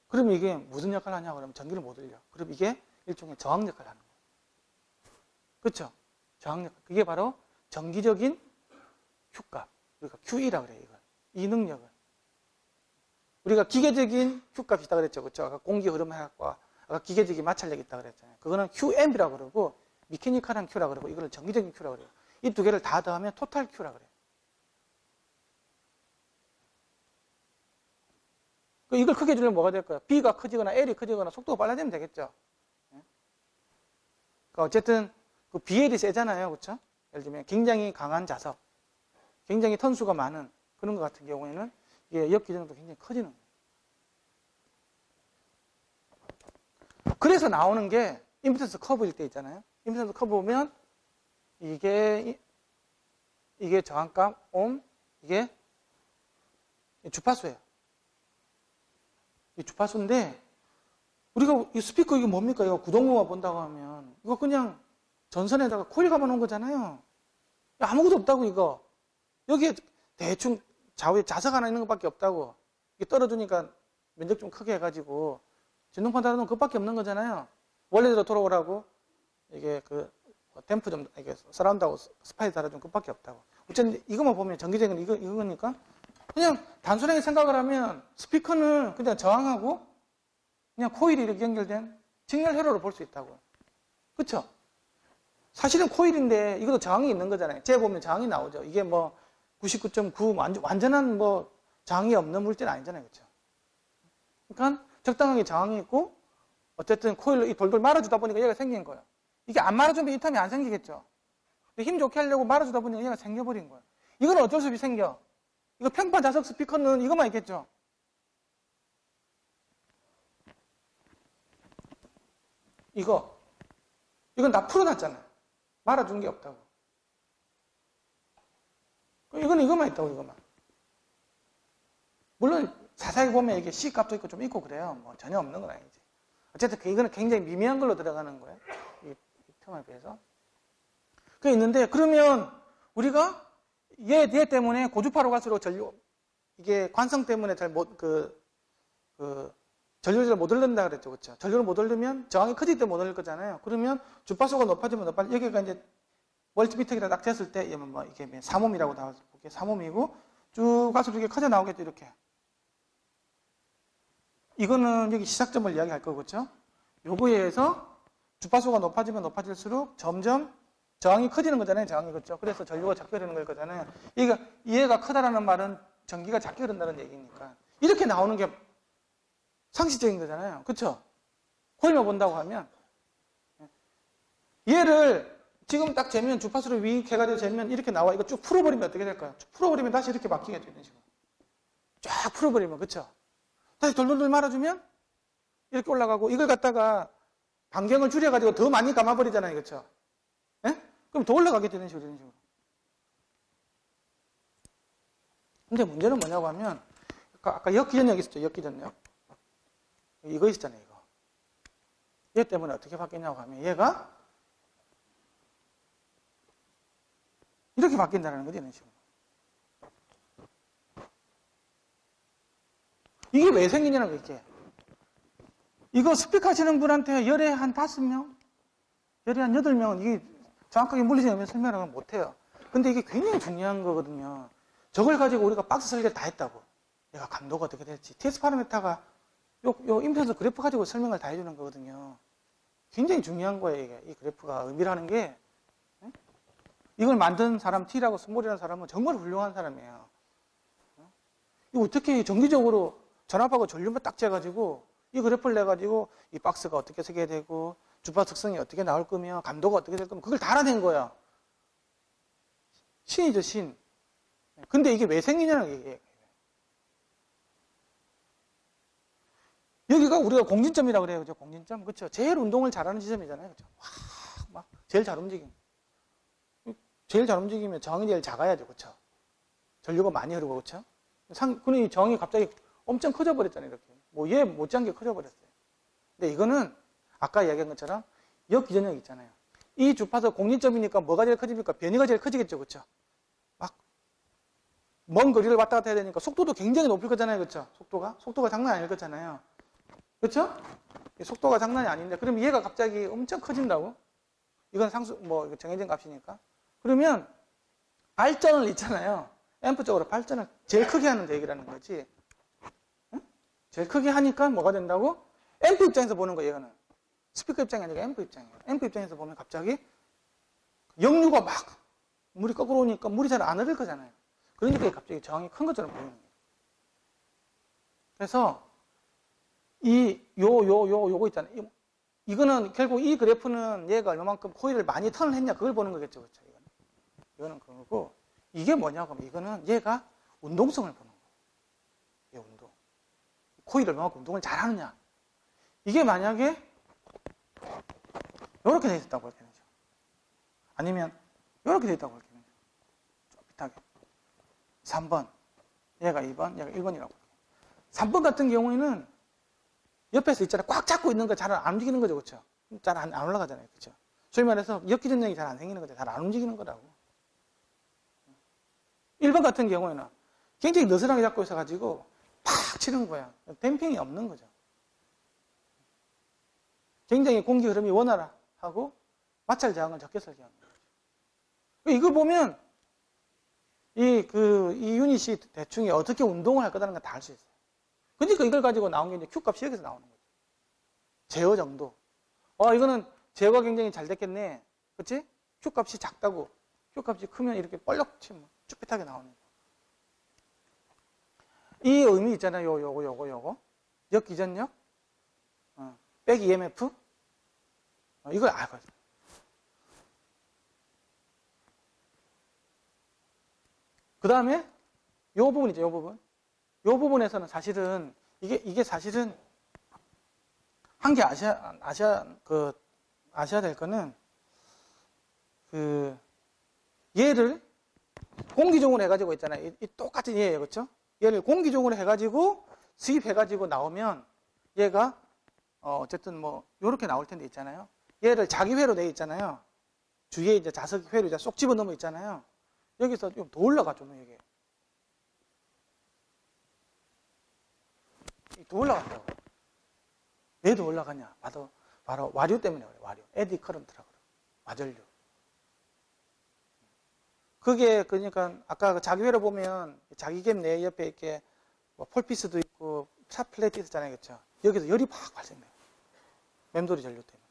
그러면 이게 무슨 역할을 하냐고 그러면 전기를 못 올려. 그럼 이게 일종의 저항 역할을 하는 거예요. 그렇죠? 저항 역할. 그게 바로 전기적인 Q값. 우리가 QE라고 그래요. 이걸. 이 능력을. 우리가 기계적인 Q값이 있다고 그랬죠. 그렇죠? 아까 공기 흐름 해갖고 아까 기계적인 마찰력이 있다고 그랬잖아요. 그거는 QM이라고 그러고 미케니컬한 Q라고 그러고 이거는 전기적인 Q라고 그래요. 이 두 개를 다 더하면 토탈 Q라고 그래요. 이걸 크게 해주려면 뭐가 될까요? B가 커지거나 L이 커지거나 속도가 빨라지면 되겠죠. 그러니까 어쨌든 그 BL이 세잖아요. 그렇죠? 예를 들면 굉장히 강한 자석, 굉장히 턴수가 많은 그런 것 같은 경우에는 이게 역기전력도 굉장히 커지는 거예요. 그래서 나오는 게 임피던스 커브일 때 있잖아요. 임피던스 커브 보면 이게 저항값, 옴, 이게 주파수예요. 이 주파수인데 우리가 이 스피커 이게 뭡니까? 이거 구동무만 본다고 하면 이거 그냥 전선에다가 코일 감아놓은 거잖아요. 아무것도 없다고 이거. 여기에 대충 좌우에 자석 하나 있는 것밖에 없다고. 이게 떨어지니까 면적 좀 크게 해가지고 진동판 달아놓으면 그것밖에 없는 거잖아요. 원래대로 돌아오라고 이게 그 댐프 좀 이게 서라운드하고 스파이 달아주면 그것밖에 없다고. 어쨌든 이것만 보면 전기적인 이거니까 그냥 단순하게 생각을 하면 스피커는 그냥 저항하고 그냥 코일이 이렇게 연결된 직렬 회로로 볼 수 있다고. 그쵸? 사실은 코일인데 이것도 저항이 있는 거잖아요. 재보면 저항이 나오죠. 이게 뭐 99.9 완전한 뭐 저항이 없는 물질은 아니잖아요. 그쵸? 그러니까 적당하게 저항이 있고 어쨌든 코일로 이 돌돌 말아주다 보니까 얘가 생긴 거예요. 이게 안 말아주면 이 텀이 안 생기겠죠. 근데 힘 좋게 하려고 말아주다 보니까 얘가 생겨버린 거예요. 이건 어쩔 수 없이 생겨. 이거 평판 자석 스피커는 이것만 있겠죠. 이건 다 풀어놨잖아요. 말아준 게 없다고. 이거는 이것만 있다고, 이것만. 물론 자세히 보면 이게 C 값도 있고 좀 있고 그래요. 뭐 전혀 없는 건 아니지. 어쨌든 이거는 굉장히 미미한 걸로 들어가는 거예요. 이 틈에 비해서. 그게 있는데 그러면 우리가 얘 때문에 고주파로 갈수록 이게 관성 때문에 전류를 잘 못 올린다 그랬죠. 그렇죠? 전류를 못 올리면 저항이 커지기 때문에 못 올릴 거잖아요. 그러면 주파수가 높아지면 여기가 이제 멀티미터기라 딱 쟀을 때 이게 3옴이라고 나와서 볼게요. 3옴이고 쭉 가서 이렇게 커져 나오겠죠. 이렇게. 이거는 여기 시작점을 이야기할 거고, 그렇죠? 요거에 의해서 주파수가 높아지면 높아질수록 점점 저항이 커지는 거잖아요. 저항이. 그렇죠? 그래서 전류가 작게 흐르는 걸 거잖아요. 얘가 크다라는 말은 전기가 작게 흐른다는 얘기니까. 이렇게 나오는 게 상식적인 거잖아요. 그렇죠? 코일만 본다고 하면 얘를 지금 딱 재면 주파수를 위익해가지고 재면 이렇게 나와. 이거 쭉 풀어버리면 어떻게 될까요? 쭉 풀어버리면 다시 이렇게 바뀌게 되는 식으로. 쫙 풀어버리면. 그렇죠? 다시 돌돌돌 말아주면 이렇게 올라가고 이걸 갖다가 반경을 줄여가지고 더 많이 감아버리잖아요. 그렇죠? 예? 그럼 더 올라가게 되는 식으로, 이런 식으로. 근데 문제는 뭐냐고 하면 아까 역기전력 있었죠. 역기전력. 이거 있었잖아요. 이거. 얘 때문에 어떻게 바뀌냐고 하면 얘가 이렇게 바뀐다는 거지. 이런 식으로. 이게 왜 생기냐는 거 이게. 이거 스피커 하시는 분한테 열에 한 5명? 열에 한 8명은 이게 정확하게 물리적으로 설명을 못해요. 근데 이게 굉장히 중요한 거거든요. 저걸 가지고 우리가 박스 설계를 다 했다고. 얘가 감도가 어떻게 될지. TS 파라미터가 요 임페던스 그래프 가지고 설명을 다 해주는 거거든요. 굉장히 중요한 거예요, 이게. 이 그래프가 의미라는 게. 이걸 만든 사람, T라고 스몰이라는 사람은 정말 훌륭한 사람이에요. 이거 어떻게 정기적으로 전압하고 전류만 딱 재가지고 이 그래프를 내가지고 이 박스가 어떻게 서게 되고 주파 특성이 어떻게 나올 거며 감도가 어떻게 될 거면 그걸 다 알아낸 거야. 신이죠, 신. 근데 이게 왜 생기냐는 얘기예요. 여기가 우리가 공진점이라고 그래요. 그죠? 공진점. 그렇죠? 제일 운동을 잘하는 지점이잖아요. 그렇죠? 막 제일 잘 움직임. 제일 잘 움직이면 저항이 제일 작아야죠. 그렇죠? 전류가 많이 흐르고 그렇죠? 그러니 저항이 갑자기 엄청 커져 버렸잖아요. 이렇게. 뭐 얘 못지않게 커져 버렸어요. 근데 이거는 아까 이야기한 것처럼 역기전력 있잖아요. 이 주파수 공진점이니까 뭐가 제일 커집니까? 변이가 제일 커지겠죠. 그렇죠? 막 먼 거리를 왔다 갔다 해야 되니까 속도도 굉장히 높을 거잖아요. 그렇죠? 속도가 장난 아닐 거잖아요. 그렇죠? 속도가 장난이 아닌데 그럼 얘가 갑자기 엄청 커진다고? 이건 뭐 정해진 값이니까. 그러면 발전을 있잖아요. 앰프 쪽으로 발전을 제일 크게 하는 얘기라는 거지. 응? 제일 크게 하니까 뭐가 된다고? 앰프 입장에서 보는 거예요. 이거는. 스피커 입장이 아니라 앰프 입장이에요. 앰프 입장에서 보면 갑자기 역류가 막 물이 거꾸로 오니까 물이 잘 안 흐를 거잖아요. 그러니까 갑자기 저항이 큰 것처럼 보이는 거예요. 그래서 요거 있잖아요. 이거는 결국 이 그래프는 얘가 얼마만큼 코일을 많이 턴을 했냐 그걸 보는 거겠죠. 그렇죠? 이거는 그거고 이게 뭐냐고 하면 이거는 얘가 운동성을 보는 거예요. 얘 운동. 코일이 얼마만큼 운동을 잘하느냐. 이게 만약에 이렇게 돼 있었다고 할 때는 아니면 이렇게 돼 있다고 할 때는 좀 비슷하게 3번 얘가 2번 얘가 1번이라고 3번 같은 경우에는 옆에서 있잖아요. 꽉 잡고 있는 거 잘 안 움직이는 거죠. 그렇죠? 잘 안 올라가잖아요. 그렇죠? 소위 말해서 역기전력이 잘 안 생기는 거죠. 잘 안 움직이는 거라고. 1번 같은 경우에는 굉장히 느슨하게 잡고 있어가지고 팍 치는 거야. 댐핑이 없는 거죠. 굉장히 공기 흐름이 원활하고 마찰 저항을 적게 설계하는 거죠. 이걸 보면 이 유닛이 대충 어떻게 운동을 할 거라는 걸 다 알 수 있어요. 그러니까 이걸 가지고 나온 게 이제 Q값이 여기서 나오는 거죠. 제어 정도. 이거는 제어가 굉장히 잘 됐겠네. 그치? Q값이 작다고. Q값이 크면 이렇게 볼록 치면 쭈삣하게 나오는 거. 이 의미 있잖아요. 요거. 역기전력. 백 EMF. 이걸 알거든. 그 다음에 요 부분 있죠. 요 부분. 요 부분에서는 사실은 이게 사실은 한 개 아셔야 될 거는 얘를 공기종으로 해가지고 있잖아요. 이 똑같은 얘예요. 그렇죠? 얘를 공기종으로 해가지고 수입해가지고 나오면 얘가 어쨌든 뭐 요렇게 나올 텐데 있잖아요. 얘를 자기회로 돼 있잖아요. 주위에 이제 자석회로 이제 쏙 집어넣으면 있잖아요. 여기서 좀 더 올라가 좀 이게. 더 올라간다고. 왜 더 올라가냐? 바로 와류 때문에 그래요. 와류. 에디 커런트라고 그래요. 와전류. 그게 그러니까 아까 그 자기회로 보면 자기갭 내 옆에 이렇게 뭐 폴피스도 있고 샤플레이트 있었잖아요. 그렇죠? 여기서 열이 팍 발생돼요. 맴돌이 전류 때문에.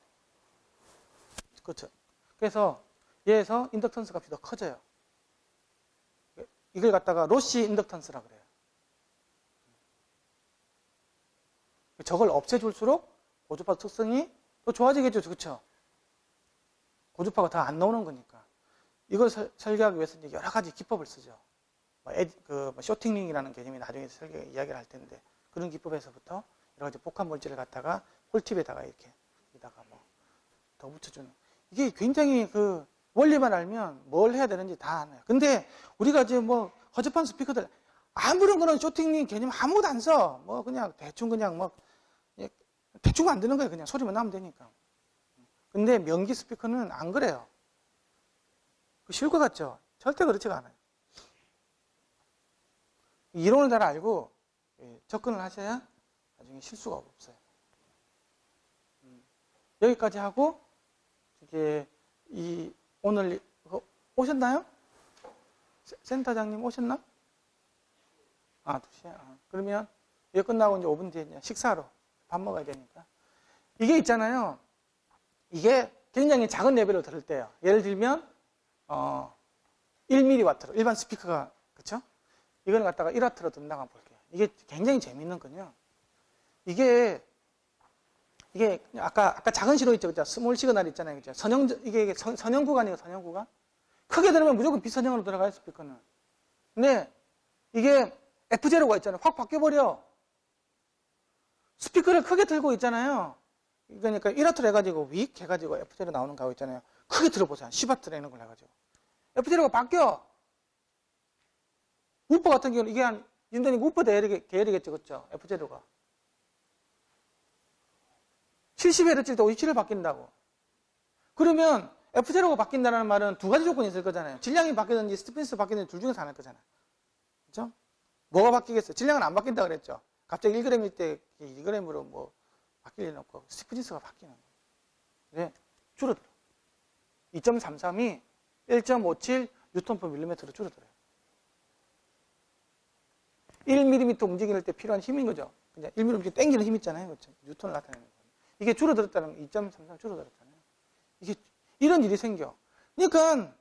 그렇죠? 그래서 얘에서 인덕턴스 값이 더 커져요. 이걸 갖다가 로시 인덕턴스라고 그래요. 저걸 없애줄수록 고주파 특성이 더 좋아지겠죠. 그렇죠? 고주파가 더 안 나오는 거니까. 이걸 설계하기 위해서 이제 여러 가지 기법을 쓰죠. 쇼팅링이라는 개념이 나중에 이야기를 할 텐데 그런 기법에서부터 여러 가지 복합 물질을 갖다가 홀팁에다가 이렇게 여기다가 뭐 더 붙여주는. 이게 굉장히 원리만 알면 뭘 해야 되는지 다 아네요. 근데 우리가 지금 뭐 허접한 스피커들 아무런 그런 쇼팅링 개념 아무것도 안 써. 뭐 그냥 대충 대충 만드는 거예요. 그냥 소리만 나면 되니까. 근데 명기 스피커는 안 그래요. 쉬울 것 같죠? 절대 그렇지가 않아요. 이론을 잘 알고 접근을 하셔야 나중에 실수가 없어요. 여기까지 하고 이게 오늘 오셨나요? 센터장님 오셨나? 아, 2시에? 그러면 이거 끝나고 이제 5분 뒤에 이제 식사로 밥 먹어야 되니까. 이게 있잖아요. 이게 굉장히 작은 레벨로 들을 때요. 예를 들면, 1mW로 일반 스피커가, 그쵸? 이거는 갖다가 1W로 듣는다고 한번 볼게요. 이게 굉장히 재밌는 건요. 이게 아까 작은 시로 있죠. 그죠? 스몰 시그널 있잖아요. 그죠? 이게 선형 구간이에요. 선형 구간. 크게 들으면 무조건 비선형으로 들어가요. 스피커는. 근데 이게 F0가 있잖아요. 확 바뀌어버려. 스피커를 크게 들고 있잖아요. 그러니까 1W로 해가지고 윅 해가지고 F0 나오는 거 있잖아요. 크게 들어보세요. 10W로 이런 걸 해가지고. F0가 바뀌어. 우퍼 같은 경우는 이게 한, 인도니 우퍼 계열이겠죠. 그렇죠? F0가. 70Hz일 때 57을 바뀐다고. 그러면 F0가 바뀐다는 말은 두 가지 조건이 있을 거잖아요. 질량이 바뀌든지 스티프니스 바뀌든지 둘 중에서 하나일 거잖아요. 그렇죠? 뭐가 바뀌겠어요? 질량은 안 바뀐다 그랬죠. 갑자기 1g일 때 2g으로 뭐 바뀔 일 없고 스티프니스가 바뀌는 거예요. 네, 줄어들어. 2.33이 1.57 Nm/mm로 줄어들어요. 1mm 움직일 때 필요한 힘인 거죠. 그냥 1mm 땡기는 힘 있잖아요. 그렇죠? 뉴턴을 나타내는 거예요. 이게 줄어들었다는 2.33 줄어들었잖아요. 이게 이런 일이 생겨. 그러니까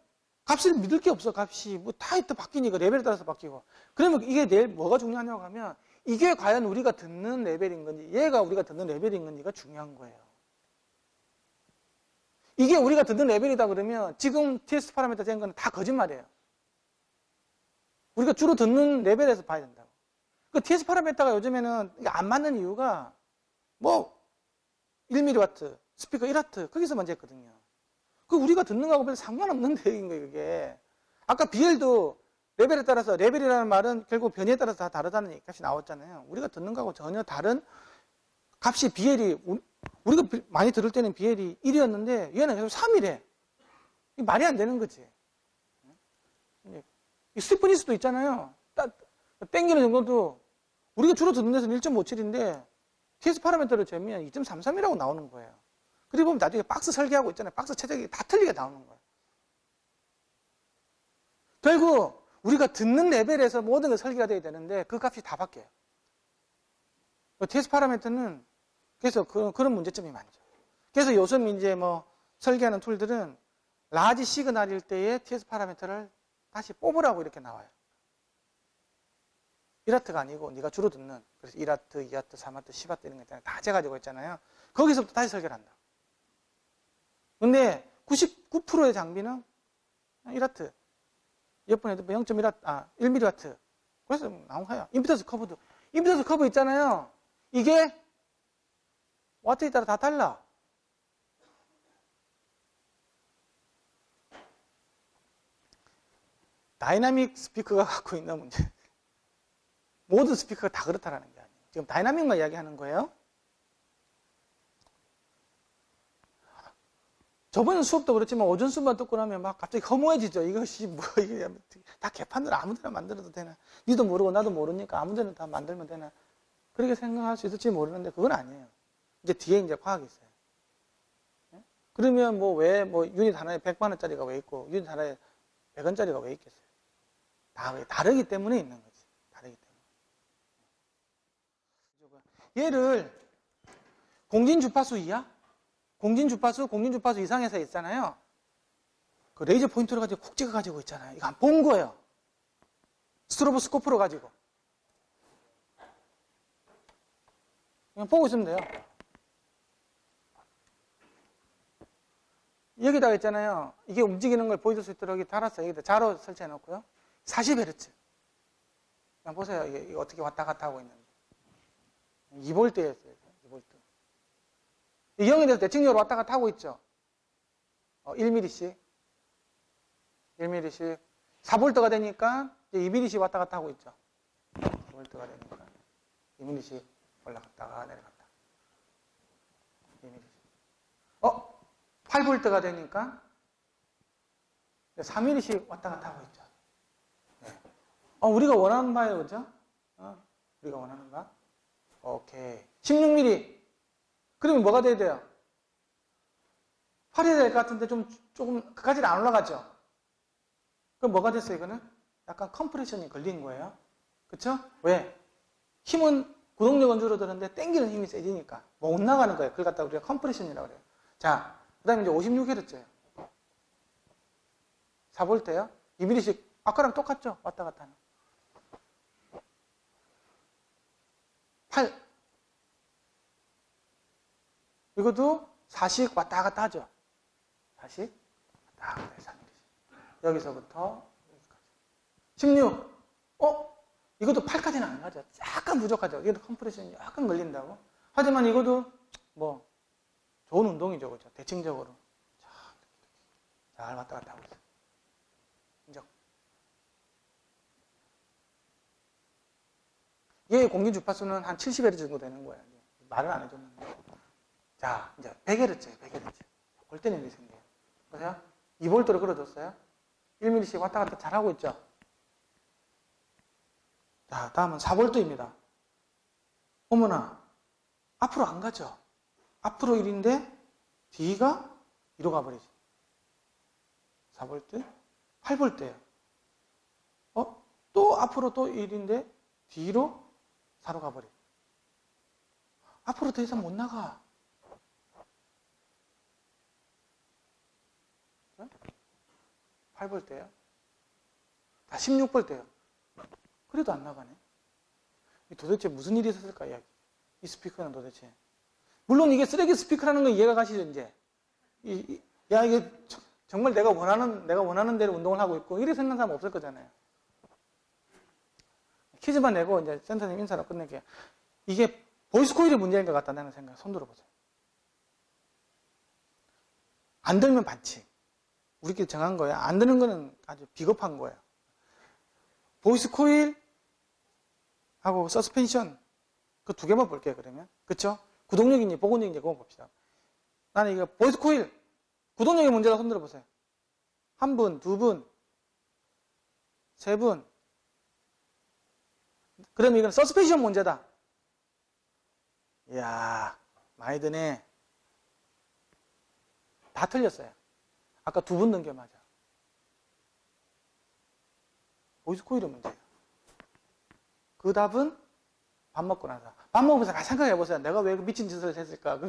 값을 믿을 게 없어. 값이 뭐 다 바뀌니까 레벨에 따라서 바뀌고. 그러면 이게 내일 뭐가 중요하냐고 하면 이게 과연 우리가 듣는 레벨인 건지 얘가 우리가 듣는 레벨인 건지가 중요한 거예요. 이게 우리가 듣는 레벨이다 그러면 지금 TS 파라미터 된 거는 다 거짓말이에요. 우리가 주로 듣는 레벨에서 봐야 된다고. 그 TS 파라미터가 요즘에는 안 맞는 이유가 뭐 1mW, 스피커 1W 거기서만 쟀거든요. 그 우리가 듣는 거하고 별 상관없는 얘기인 거예요, 이게. 아까 BL도 레벨에 따라서, 레벨이라는 말은 결국 변이에 따라서 다 다르다는 값이 나왔잖아요. 우리가 듣는 거하고 전혀 다른 값이 BL이, 우리가 많이 들을 때는 BL이 1이었는데 얘는 계속 3이래. 이게 말이 안 되는 거지. 이 스티프니스도 있잖아요. 땡기는 정도도 우리가 주로 듣는 데서는 1.57인데 TS 파라미터를 재면 2.33이라고 나오는 거예요. 그리고 보면 나중에 박스 설계하고 있잖아요. 박스 최적이 다 틀리게 나오는 거예요. 결국 우리가 듣는 레벨에서 모든 게 설계가 돼야 되는데 그 값이 다 바뀌어요. TS 파라미터는 그래서 그런 문제점이 많죠. 그래서 요즘 이제 뭐 설계하는 툴들은 라지 시그널일 때의 TS 파라미터를 다시 뽑으라고 이렇게 나와요. 1W가 아니고 네가 주로 듣는 그래서 1W, 2W, 3W, 10W 이런 거 있잖아요. 다 재가지고 있잖아요. 거기서부터 다시 설계를 한다. 근데 99%의 장비는 1W. 옆번 헤드폰 0.1W, 1mW. 그래서 나온 거예요. 임피던스 커브도. 임피던스 커브 있잖아요. 이게 와트에 따라 다 달라. 다이나믹 스피커가 갖고 있는 문제. 모든 스피커가 다 그렇다라는 게 아니에요. 지금 다이나믹만 이야기하는 거예요. 저번 수업도 그렇지만 오전 수업만 듣고 나면 막 갑자기 허무해지죠. 이것이 뭐 이게 다 개판으로 아무데나 만들어도 되나? 니도 모르고 나도 모르니까 아무데나 다 만들면 되나? 그렇게 생각할 수 있을지 모르는데 그건 아니에요. 이제 뒤에 이제 과학이 있어요. 네? 그러면 뭐 왜 뭐 유닛 하나에 100만 원짜리가 왜 있고 유닛 하나에 100원짜리가 왜 있겠어요? 다 다르기 때문에 있는 거지. 다르기 때문에. 얘를 공진주파수 이하? 공진주파수 이상에서 있잖아요. 그 레이저 포인트를 가지고 콕 찍어가지고 있잖아요. 이거 안 본 거예요. 스트로보스코프로 가지고. 그냥 보고 있으면 돼요. 여기다가 있잖아요. 이게 움직이는 걸 보여줄 수 있도록 여기 달았어요. 여기다 자로 설치해 놓고요. 40Hz. 그냥 보세요. 이게 어떻게 왔다 갔다 하고 있는지. 2V였어요. 2V. 이 0이 될 때 대칭적으로 왔다 갔다 하고 있죠. 1mm씩. 1mm씩. 4V가 되니까 2mm씩 왔다 갔다 하고 있죠. 4V가 되니까 2mm씩 올라갔다가 내려갔다. 2mm씩. 8V가 되니까 3mm씩 왔다 갔다 하고 있죠. 네. 우리가 원하는 바예요, 그죠? 우리가 원하는 바. 오케이. 16mm. 그러면 뭐가 돼야 돼요? 8이 될 것 같은데 조금 그까지는 안 올라가죠? 그럼 뭐가 됐어요, 이거는? 약간 컴프레션이 걸린 거예요. 그쵸? 왜? 힘은, 구동력은 줄어드는데 땡기는 힘이 세지니까 못 나가는 거예요. 그걸 갖다 우리가 컴프레션이라고 그래요. 자, 그 다음에 이제 56Hz예요. 4V예요. 2mm씩 아까랑 똑같죠? 왔다 갔다 하는. 8. 이것도 4씩 왔다 갔다 하죠. 4씩 왔다 갔다 해서 3mm씩. 여기서부터 여기까지. 16. 이것도 8까지는 안 가죠. 약간 부족하죠. 이것도 컴프레션이 약간 걸린다고. 하지만 이것도 뭐 좋은 운동이죠. 그죠? 대칭적으로. 잘 왔다 갔다 하고 있어요. 인정. 얘 공기 주파수는 한 70Hz 정도 되는 거예요. 말을 안 해줬는데. 자, 이제 100Hz예요. 100Hz. 볼 때는 이렇게 생겨요. 보세요. 2V로 끌어줬어요. 1mm씩 왔다 갔다 잘 하고 있죠. 자, 다음은 4V입니다. 어머나, 앞으로 안 가죠. 앞으로 1인데 뒤가 2로 가버리죠. 4V, 8V예요. 또 앞으로 또 1인데 뒤로 4로 가버려. 앞으로 더 이상 못 나가. 8V예요. 다 16V예요. 그래도 안 나가네. 도대체 무슨 일이 있었을까? 이 스피커는 도대체. 물론 이게 쓰레기 스피커라는 건 이해가 가시죠, 이제. 이게 정말 내가 원하는 대로 운동을 하고 있고, 이렇게 생각하는 사람 없을 거잖아요. 퀴즈만 내고 이제 센터님 인사로 끝낼게요. 이게 보이스 코일의 문제인 것 같다는 생각, 손 들어보세요. 안 들면 반칙. 우리끼리 정한 거야. 안 드는 거는 아주 비겁한 거예요. 보이스 코일 하고 서스펜션 그 두 개만 볼게요. 그러면 그쵸? 구동력인지 보건력인지 그거 봅시다. 나는 이거 보이스 코일 구동력의 문제다. 손 들어보세요. 한 분, 두 분, 세 분. 그러면 이건 서스펜션 문제다. 이야, 많이 드네. 다 틀렸어요. 아까 두 분 넣은 게 맞아. 보이스 코일의 문제예요. 그 답은 밥 먹고 나서. 밥 먹으면서 생각해 보세요. 내가 왜 미친 짓을 했을까?